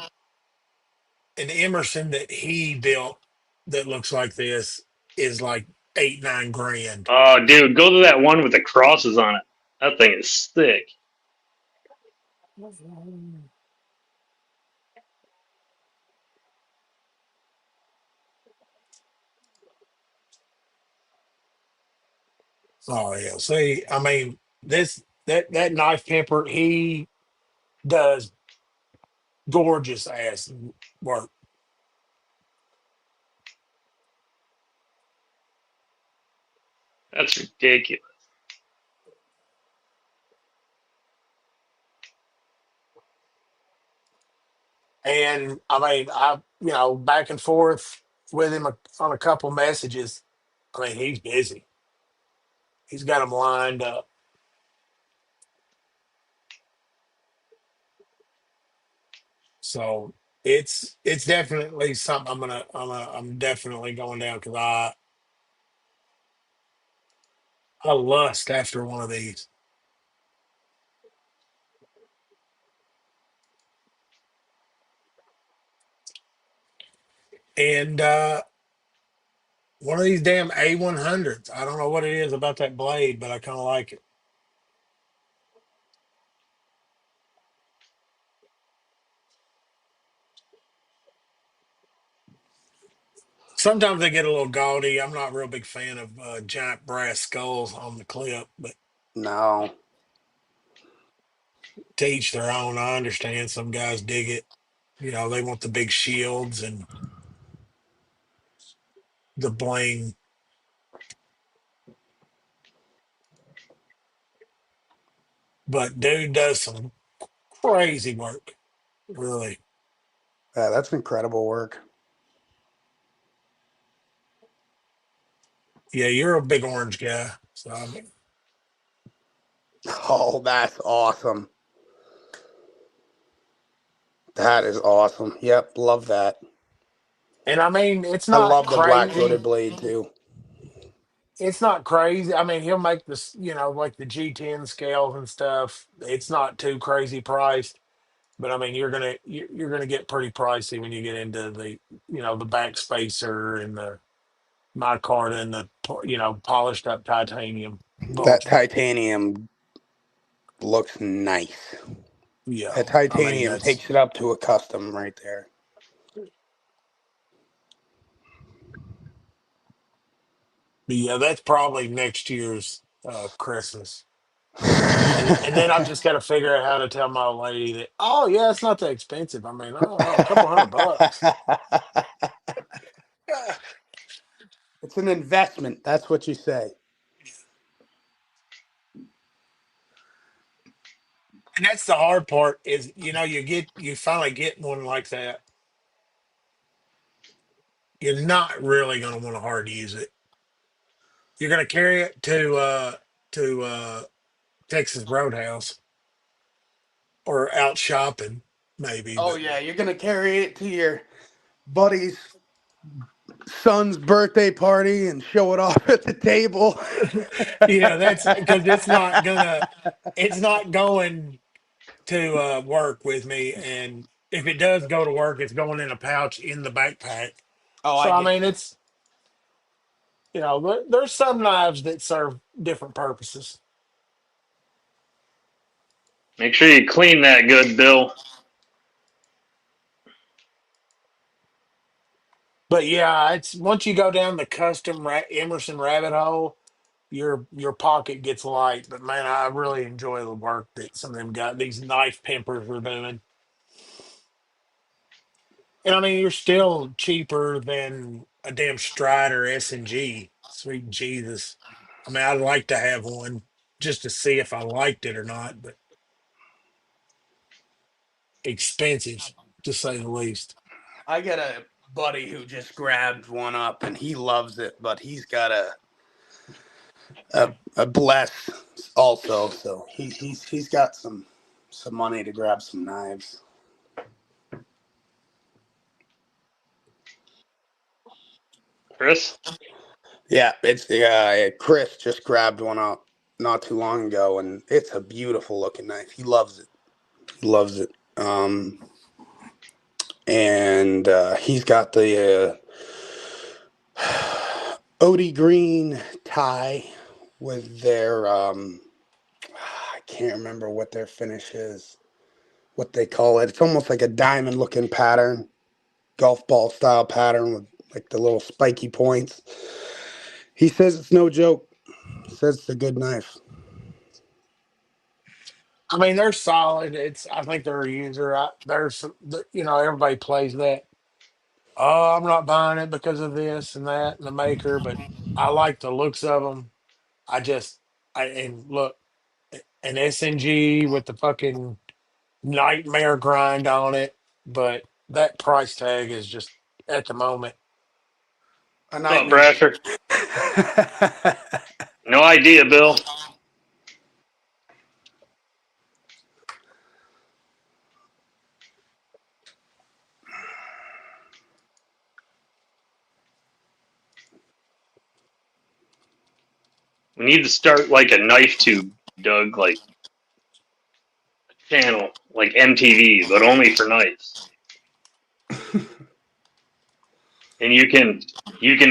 an Emerson that he built that looks like this is like 8, 9 grand. Oh, dude, go to that one with the crosses on it. That thing is sick. Oh yeah. See, I mean, that knife pimper, he does gorgeous ass work. That's ridiculous. And I mean, back and forth with him on a couple messages. I mean, he's busy. He's got them lined up. So it's definitely something I'm definitely going down because I lust after one of these. And one of these damn A100s. I don't know what it is about that blade, but I kind of like it. Sometimes they get a little gaudy. I'm not a real big fan of giant brass skulls on the clip, but No. to each their own. I understand some guys dig it. They want the big shields and the bling. But dude does some crazy work, really. Yeah, that's incredible work. Yeah, you're a big orange guy, so I mean, Oh, that's awesome. That is awesome. Yep, love that. and I mean, it's I not love the black coated crazy. blade too. It's not crazy. I mean, he'll make this, like the G10 scales and stuff. It's not too crazy priced, but I mean, you're gonna get pretty pricey when you get into the back spacer and the micarta and the polished up titanium That bolts. titanium looks nice. Yeah, That I mean titanium that's takes it up to a custom right there. yeah, that's probably next year's Christmas. And then I've just got to figure out how to tell my lady that, oh yeah, it's not that expensive. I mean, oh, a couple $100. Yeah. It's an investment. That's what you say. And that's the hard part is, you finally get one like that. You're not really going to want to hard use it. You're going to carry it to Texas Roadhouse or out shopping, maybe. Oh But yeah, you're gonna carry it to your buddy's son's birthday party and show it off at the table. yeah, that's because it's not going to work with me. And if it does go to work, it's going in a pouch in the backpack. Oh, So I I get mean, you. it's there's some knives that serve different purposes. Make sure you clean that good, Bill. But yeah, it's once you go down the custom Emerson rabbit hole, your pocket gets light. But man, I really enjoy the work that some of them got these knife pimpers were doing. And I mean, you're still cheaper than a damn Strider S&G. Sweet Jesus. I mean, I'd like to have one just to see if I liked it or not, but expensive to say the least. I got a buddy who just grabbed one up and he loves it, but he's got a bless also, so he's got some money to grab some knives. Chris? Yeah, Chris just grabbed one up not too long ago, and it's a beautiful looking knife. He loves it. He loves it. And he's got the Odie Green tie with their I can't remember what their finish is, what they call it. It's almost like a diamond looking pattern, golf ball style pattern with like the little spiky points. He says it's no joke. He says it's a good knife. I mean, they're solid. I think they're a user. Everybody plays that. Oh, I'm not buying it because of this and that and the maker, but I like the looks of them. And look, an SNG with the fucking nightmare grind on it, but that price tag is just at the moment. A What's up, nightmare. Brasher? No idea, Bill. We need to start like a knife tube, Doug, like channel, like MTV, but only for knives. And you can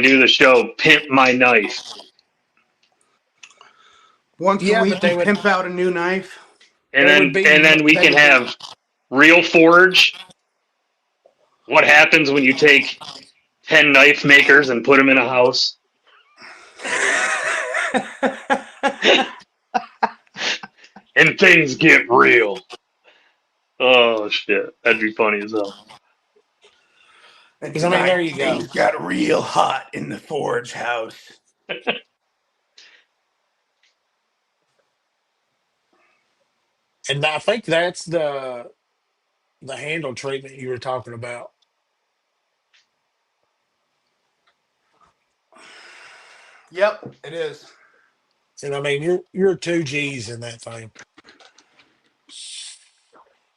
do the show Pimp My Knife. Once a Yeah, but week, you pimp out a new knife. And then we they can would be have Real Forge. What happens when you take 10 knife makers and put them in a house? And things get real. Oh shit, that'd be funny as hell. And Because I mean, there tonight you go. things got real hot in the forge house. And I think that's the handle treatment you were talking about. Yep, it is. And I mean, you're two G's in that thing.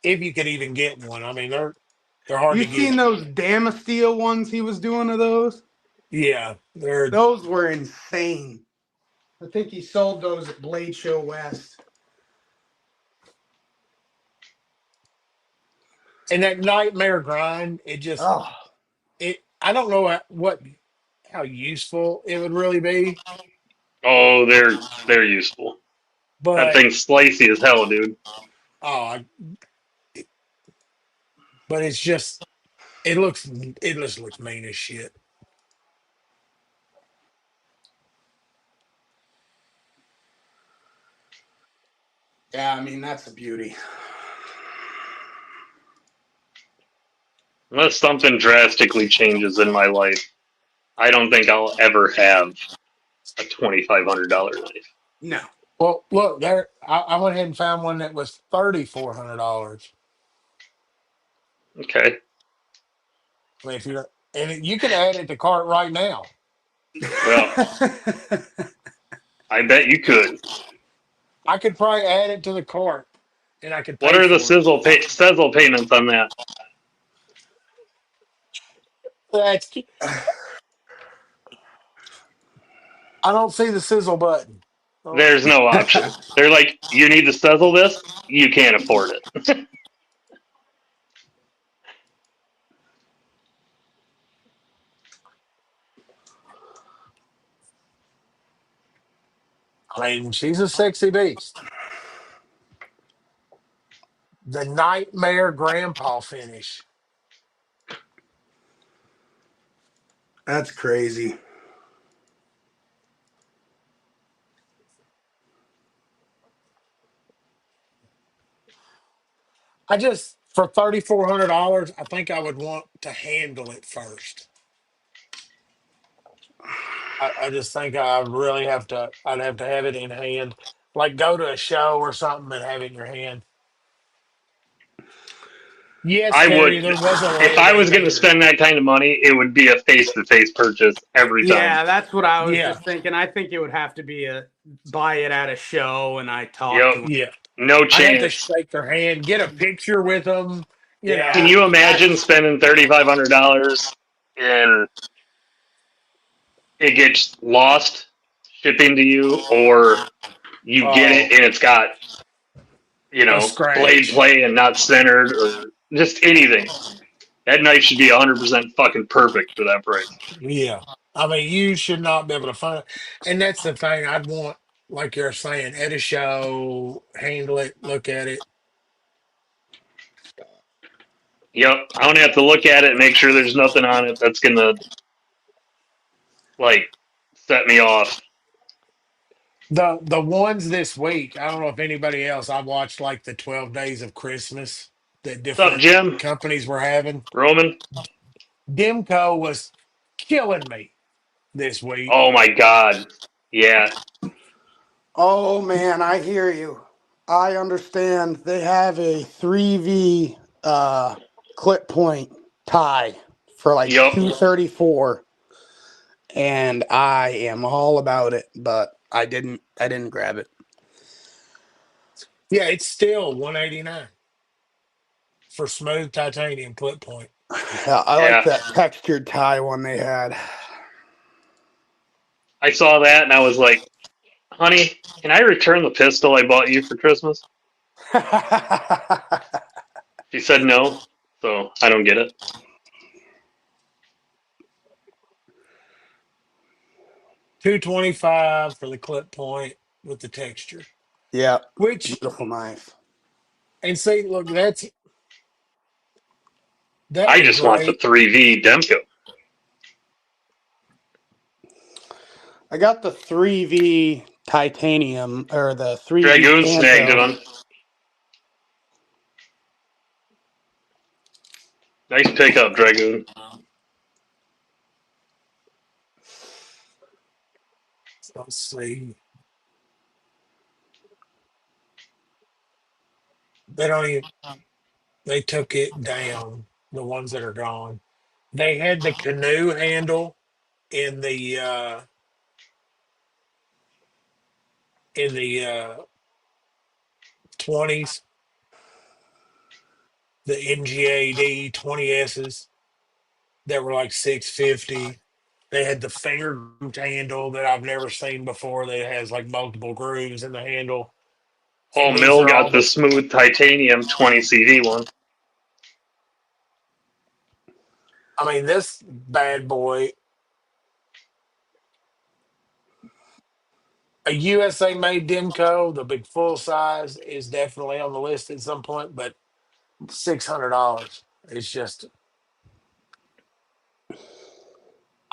If you could even get one. I mean, they're hard You to seen get. those Damasteel ones he was doing of those? Yeah, they're Those were insane. I think he sold those at Blade Show West. and that nightmare grind. It just Oh, it. I don't know what how useful it would really be, Oh, they're useful. That but thing's slicey as hell, dude. oh, but it's just it just looks mean as shit. yeah, I mean, that's a beauty. Unless something drastically changes in my life, I don't think I'll ever have a $2,500 knife. No. Well, look there. I went ahead and found one that was $3,400. Okay. I mean, if you're you can add it to cart right now. Well, I bet you could. I could probably add it to the cart, and I could What pay are the for it. sizzle payments on that? That's I don't see the sizzle button. Oh, There's no option. They're like, you need to sizzle this? You can't afford it. I mean, she's a sexy beast. The nightmare grandpa finish. That's crazy. I just for $3,400, I think I would want to handle it first. I just think I really have to. I'd have to have it in hand, like go to a show or something and have it in your hand. Yes, I would, Terry, there was a if way I they was going made to her. spend that kind of money, it would be a face to face purchase every time. Yeah, that's what I was Yeah, just thinking. I think it would have to be a buy it at a show and I talk Yep. to him. yeah. No I'd have to chance. shake their hand, get a picture with them. You Can Yeah, know, you imagine that's spending $3,500 and it gets lost shipping to you, or you get it oh, and it's got, a blade scratch. play and not centered, or just anything? That knife should be 100% fucking perfect for that price. Yeah. I mean, you should not be able to find it. And that's the thing I'd want, like you're saying, at a show, handle it, look at it. Yep. I don't have to look at it and make sure there's nothing on it that's going to, like, set me off. The ones this week, I don't know if anybody else, I watched like the 12 days of Christmas that What's up, different Jim? companies were having. Roman? Demco was killing me this week. Oh my God. Yeah. oh man, I hear you. I understand they have a 3V clip point tie for like Yep. 234 and I am all about it, but I didn't grab it. Yeah, it's still 189 for smooth titanium clip point. Yeah, I like Yeah. that textured tie one they had. I saw that and I was like, honey, can I return the pistol I bought you for Christmas? She said no, so I don't get it. 225 for the clip point with the texture. Yeah, Which beautiful knife. and see, look, that I was just want the great. 3V Demko. I got the 3V titanium or the 3V Dragoon snagged it Tanto. on. Nice pickup, Dragoon. Let's see. They don't even. They took it down. The ones that are gone. They had the canoe handle in the 20s, the NGAD 20Ss that were like 650. They had the finger grooved handle that I've never seen before that has like multiple grooves in the handle. Oh, And these Mill are all got the the, smooth titanium 20 CV one. I mean, this bad boy, a USA made Demco, the big full size, is definitely on the list at some point, but $600. It's just,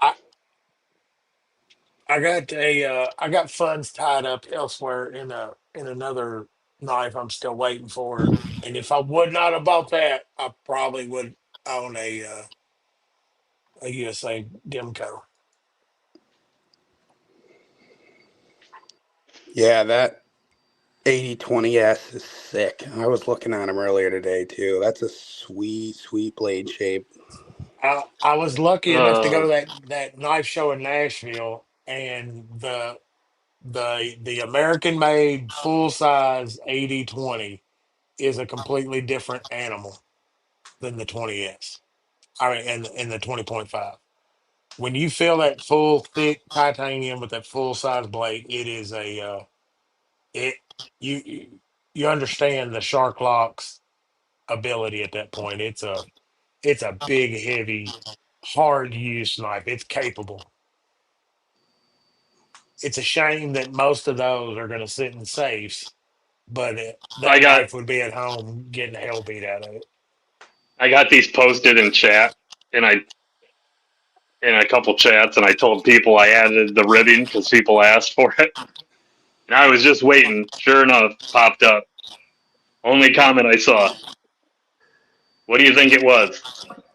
I, I got funds tied up elsewhere in another knife I'm still waiting for. And if I would not have bought that, I probably would own a USA Demco. Yeah, that 8020S is sick. I was looking at him earlier today too. That's a sweet, sweet blade shape. I was lucky enough to go Uh, to that knife show in Nashville, and the American made full size 8020 is a completely different animal than the 20S. I mean, and the 20.5. When you feel that full thick titanium with that full size blade, it is it you you understand the shark locks ability at that point. It's a big, heavy, hard use knife. It's capable. It's a shame that most of those are going to sit in safes, but I that got knife would be at home getting the hell beat out of it. I got these posted in chat, and I in a couple chats, and I told people I added the ribbing because people asked for it, and I was just waiting. Sure enough, popped up. Only comment I saw. What do you think it was?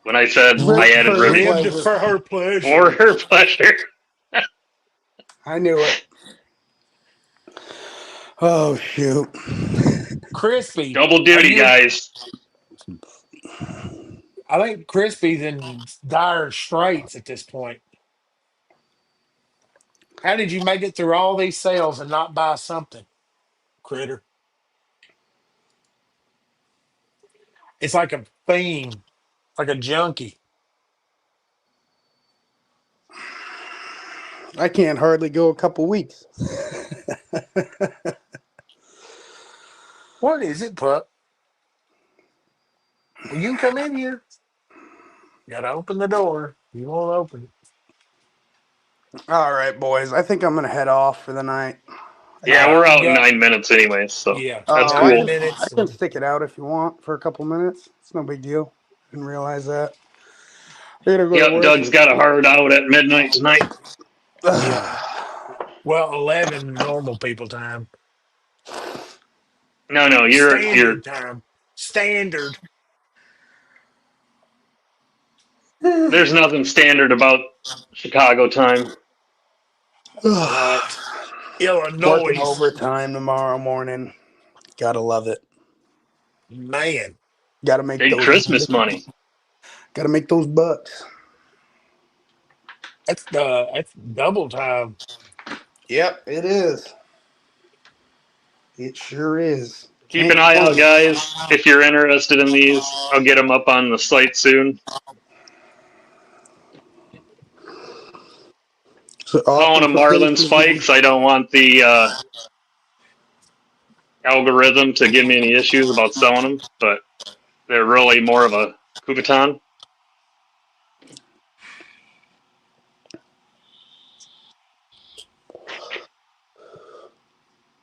When I said I Ribbed added for her ribbing Ribbed pleasure. for her for pleasure. her pleasure. I knew it. Oh shoot. Crispy, Double are duty, you? guys. I think Crispy's in dire straits at this point. How did you make it through all these sales and not buy something, Critter? It's like a fiend, like a junkie. I can't hardly go a couple weeks. What is it, pup? Well, you can come in here. Gotta open the door. You won't open it. All right, boys. I think I'm gonna head off for the night. I Yeah, got. we're I've out in got 9 minutes anyway, so Yeah, that's Oh, nine cool. I minutes. can stick it out if you want for a couple minutes. It's no big deal. Didn't realize that. I gotta go to Yep, work. Doug's got a hard out at midnight tonight. Yeah. Well, 11 normal people time. No, no, you're Standard time. Standard. there's nothing standard about Chicago time. What? Working Illinois. overtime tomorrow morning. Gotta love it. Man. Gotta make Big those. Christmas money. Gotta make those bucks. That's double time. Yep, it is. It sure is. Keep an Can't eye complain. out, guys. If you're interested in these, I'll get them up on the site soon. So Calling opting them for Marlin safety. spikes. I don't want the algorithm to give me any issues about selling them, but they're really more of a Kubiton.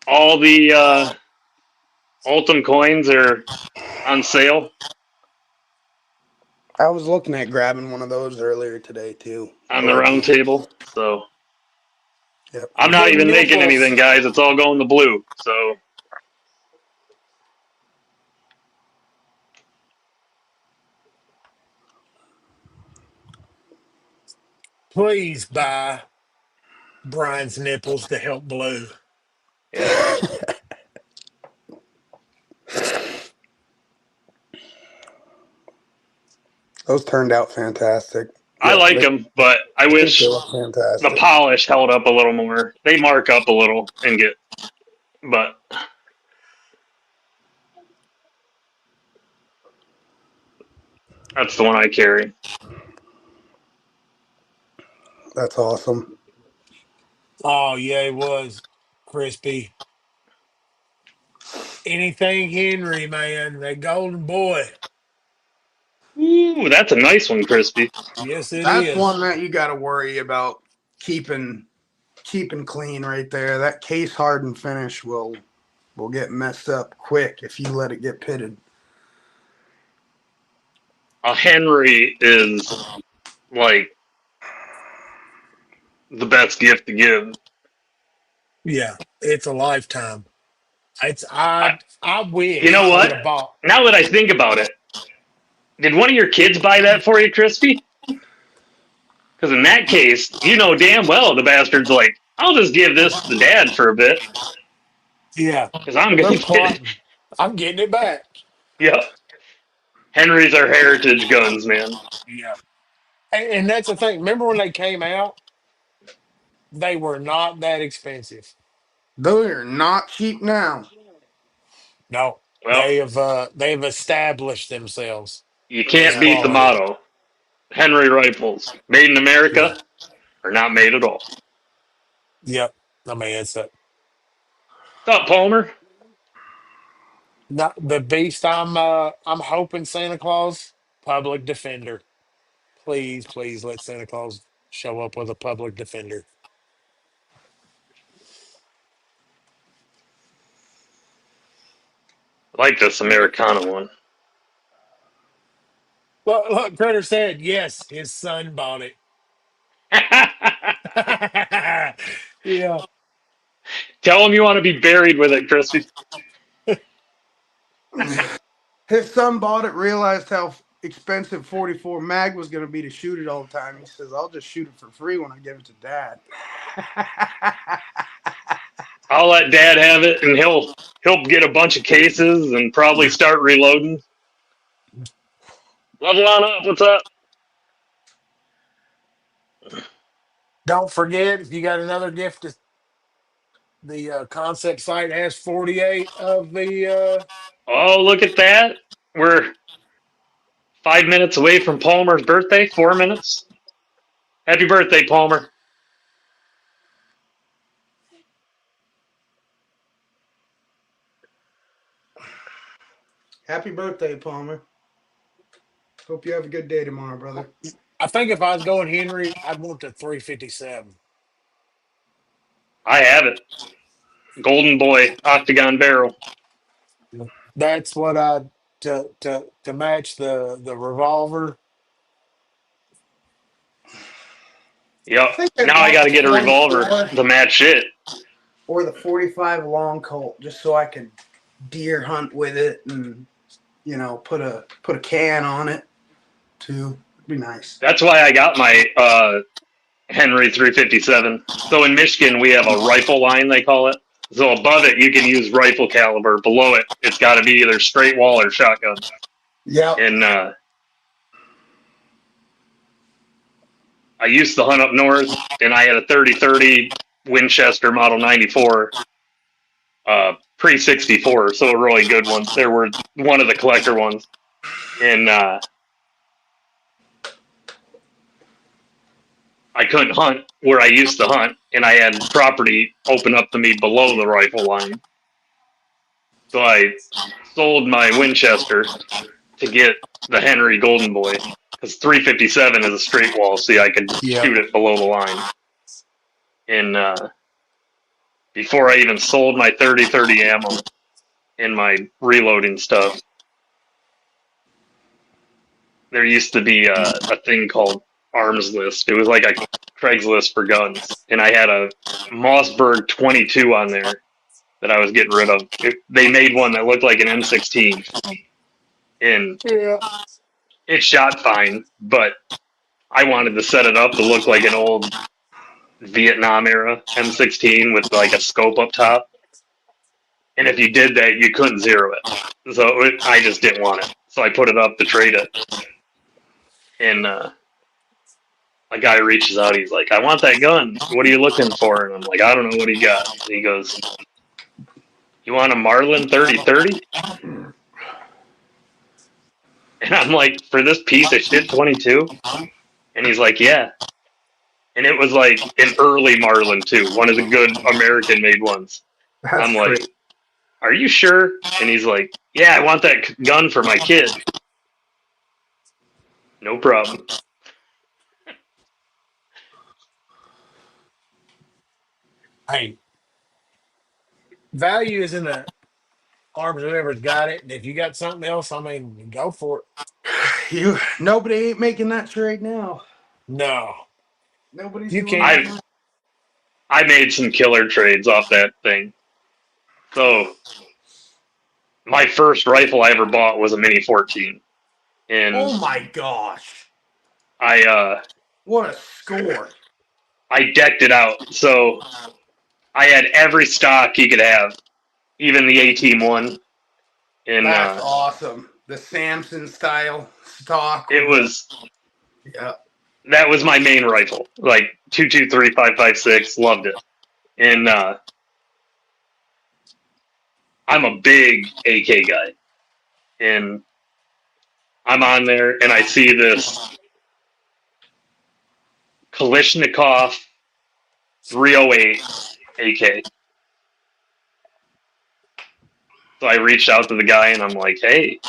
All the Ultim coins are on sale I was looking at grabbing one of those earlier today too. on the round OG. table. So Yep. I'm not Them even making anything, nipples. guys. It's all going to blue. So Please buy. Brian's nipples to help blue. Yeah, Those turned out fantastic. I Yeah, like them, but I I think they wish look the fantastic. polish held up a little more. They mark up a little and get, but that's the one I carry. That's awesome. Oh yeah, it was crispy. Anything Henry, man, that golden boy. Ooh, that's a nice one, Crispy. Yes, it That's is. one that you got to worry about keeping clean right there. That case hardened finish will get messed up quick if you let it get pitted. A Henry is like the best gift to give. Yeah, it's a lifetime. It's I, I you wish know I would what? have bought. Now that I think about it, did one of your kids buy that for you, Crispy? Because in that case, you know damn well the bastard's like, I'll just give this to dad for a bit Yeah, because I'm they're gonna get it. plotting. I'm getting it back. Yep, Henry's are heritage guns, man. Yeah, and that's the thing. Remember when they came out? They were not that expensive. They're not cheap now. No, Well, they've established themselves you as can't beat the quality. motto: Henry rifles, made in Yeah. America or not made at all. Yep. I mean, it's a What's up, Palmer? not the beast. I'm hoping Santa Claus public defender. Please, please let Santa Claus show up with a public defender. I like this Americana one. Look, Critter said yes. His son bought it. Yeah. Tell him you want to be buried with it, Crispy. His son bought it, realized how expensive 44 mag was going to be to shoot it all the time. He says, "I'll just shoot it for free when I give it to dad." I'll let Dad have it, and he'll get a bunch of cases and probably start reloading. Level on up. What's up? Don't forget if you got another gift. The concept site has 48 of the. Oh, look at that. We're 5 minutes away from Palmer's birthday. 4 minutes. Happy birthday, Palmer. Happy birthday, Palmer. Hope you have a good day tomorrow, brother. I think if I was going Henry, I'd want the 357. I have it. Golden Boy octagon barrel. That's what I to match the revolver. Yep. I think I'd Now I want got to the get a revolver 44 to match it. or the 45 long Colt, just so I could deer hunt with it and put a can on it too. It'd be nice. That's why I got my Henry 357. So in Michigan, we have a rifle line, they call it. So above it, you can use rifle caliber. Below it, it's got to be either straight wall or shotgun. Yep. And I used to hunt up north, and I had a 30-30 Winchester Model 94 pre 64, so a really good one. There were one of the collector ones. And I couldn't hunt where I used to hunt, and I had property open up to me below the rifle line. So I sold my Winchester to get the Henry Golden Boy, because 357 is a straight wall, so I could Yep. shoot it below the line. And before I even sold my 30-30 ammo and my reloading stuff, there used to be a thing called Arms List. It was like a Craigslist for guns, and I had a Mossberg 22 on there that I was getting rid of. They made one that looked like an M16, and Yeah. it shot fine, but I wanted to set it up to look like an old Vietnam era M16 with like a scope up top. And if you did that, you couldn't zero it. So I just didn't want it. So I put it up to trade it. And a guy reaches out. He's like, I want that gun. What are you looking for? And I'm like, I don't know what he got. And he goes, you want a Marlin 3030? And I'm like, for this piece of shit 22? And he's like, yeah. And it was like an early Marlin too, one of the good American made ones. That's I'm like, great. are you sure? And he's like, yeah, I want that gun for my kid. No problem. Hey, value is in the arms of whoever's got it. And if you got something else, I mean, go for it. Nobody ain't making that trade now. No, Nobody's you doing can't. I that. I made some killer trades off that thing. So my first rifle I ever bought was a Mini 14, and Oh my gosh. I What a score. I decked it out. So I had every stock you could have, even the A Team one, and That's awesome. The Samson style stock it with the was yeah. that was my main rifle, like 223 556. Loved it, and I'm a big AK guy, and I'm on there and I see this Kalishnikov 308 AK. So I reached out to the guy and I'm like, hey,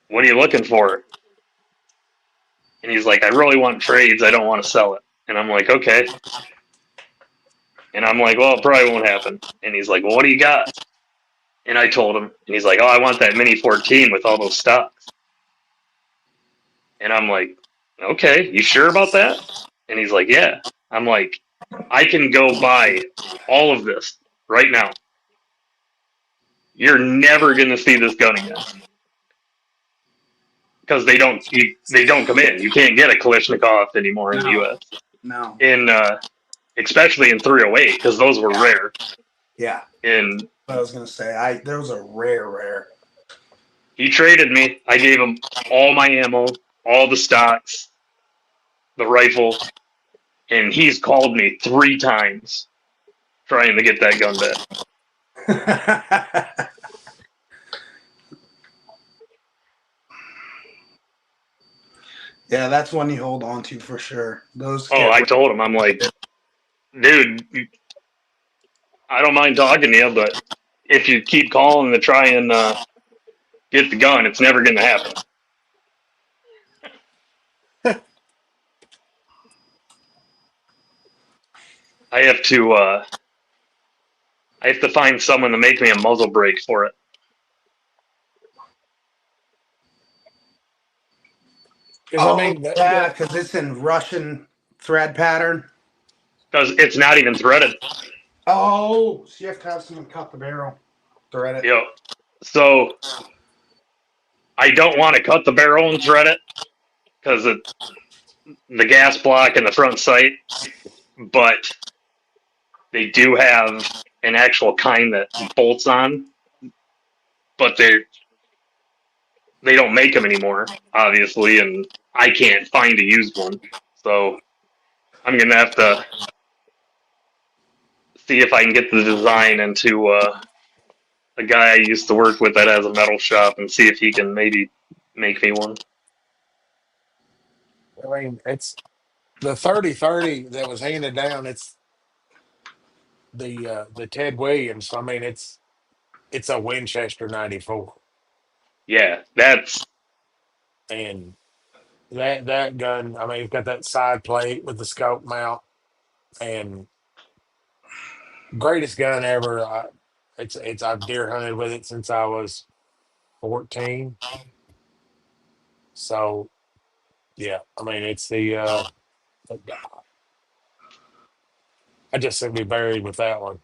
what are you looking for? And he's like, I really want trades. I don't want to sell it. And I'm like, okay. And I'm like, well, it probably won't happen. And he's like, well, what do you got? And I told him. And he's like, oh, I want that Mini 14 with all those stocks. And I'm like, okay, you sure about that? And he's like, yeah. I'm like, I can go buy all of this right now. You're never going to see this gun again because they don't come in. You can't get a Kalishnikov anymore in the No. U.S. No. In especially in 308 because those were rare. Yeah. And I was gonna say those are rare. he traded me. I gave him all my ammo, all the stocks, the rifle, and he's called me 3 times trying to get that gun back. Yeah, that's one you hold on to for sure. Those Oh, get I told him, I'm like, dude, I don't mind talking to you, but if you keep calling to try and get the gun, it's never going to happen. I have to find someone to make me a muzzle brake for it. Because I Oh mean, yeah, because it's in Russian thread pattern. Because it's not even threaded. Oh, so you have to have someone cut the barrel, thread it. You know, so I don't want to cut the barrel and thread it because the gas block in the front sight, but they do have an actual kind that bolts on, but they don't make them anymore, obviously, and I can't find a used one. So I'm gonna have to see if I can get the design into a guy I used to work with that has a metal shop and see if he can maybe make me one. I mean, it's the 3030 that was handed down. It's the Ted Williams. I mean, it's a Winchester 94, Yeah, that's and that gun. I mean, it's got that side plate with the scope mount, and greatest gun ever. It's I've deer hunted with it since I was 14. So yeah, I mean, it's I just seem to be buried with that one.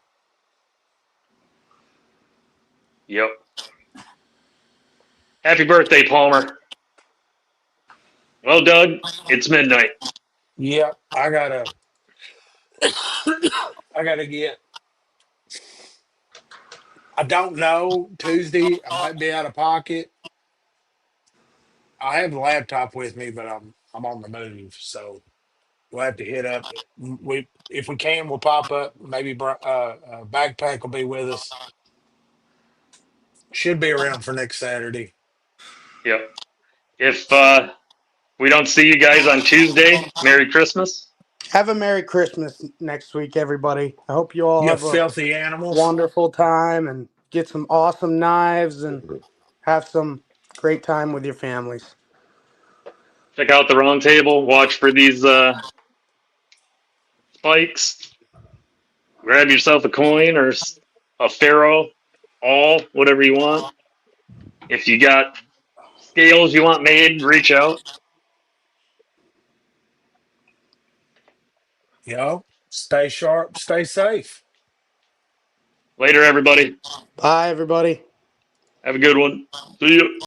yep. Happy birthday, Palmer. Well, Doug, it's midnight. Yep, I gotta get. I don't know. Tuesday, I might be out of pocket. I have the laptop with me, but I'm on the move, so we'll have to hit up. We if we can, we'll pop up. Maybe backpack will be with us. Should be around for next Saturday. Yep. If we don't see you guys on Tuesday, Merry Christmas. Have a Merry Christmas next week, everybody. I hope you all You have a filthy animals. wonderful time and get some awesome knives and have some great time with your families. Check out the round table. Watch for these spikes. Grab yourself a coin or a pharaoh, all whatever you want. If you got scales you want made, reach out. Stay sharp, stay safe. Later, everybody. Bye, everybody. Have a good one. See you.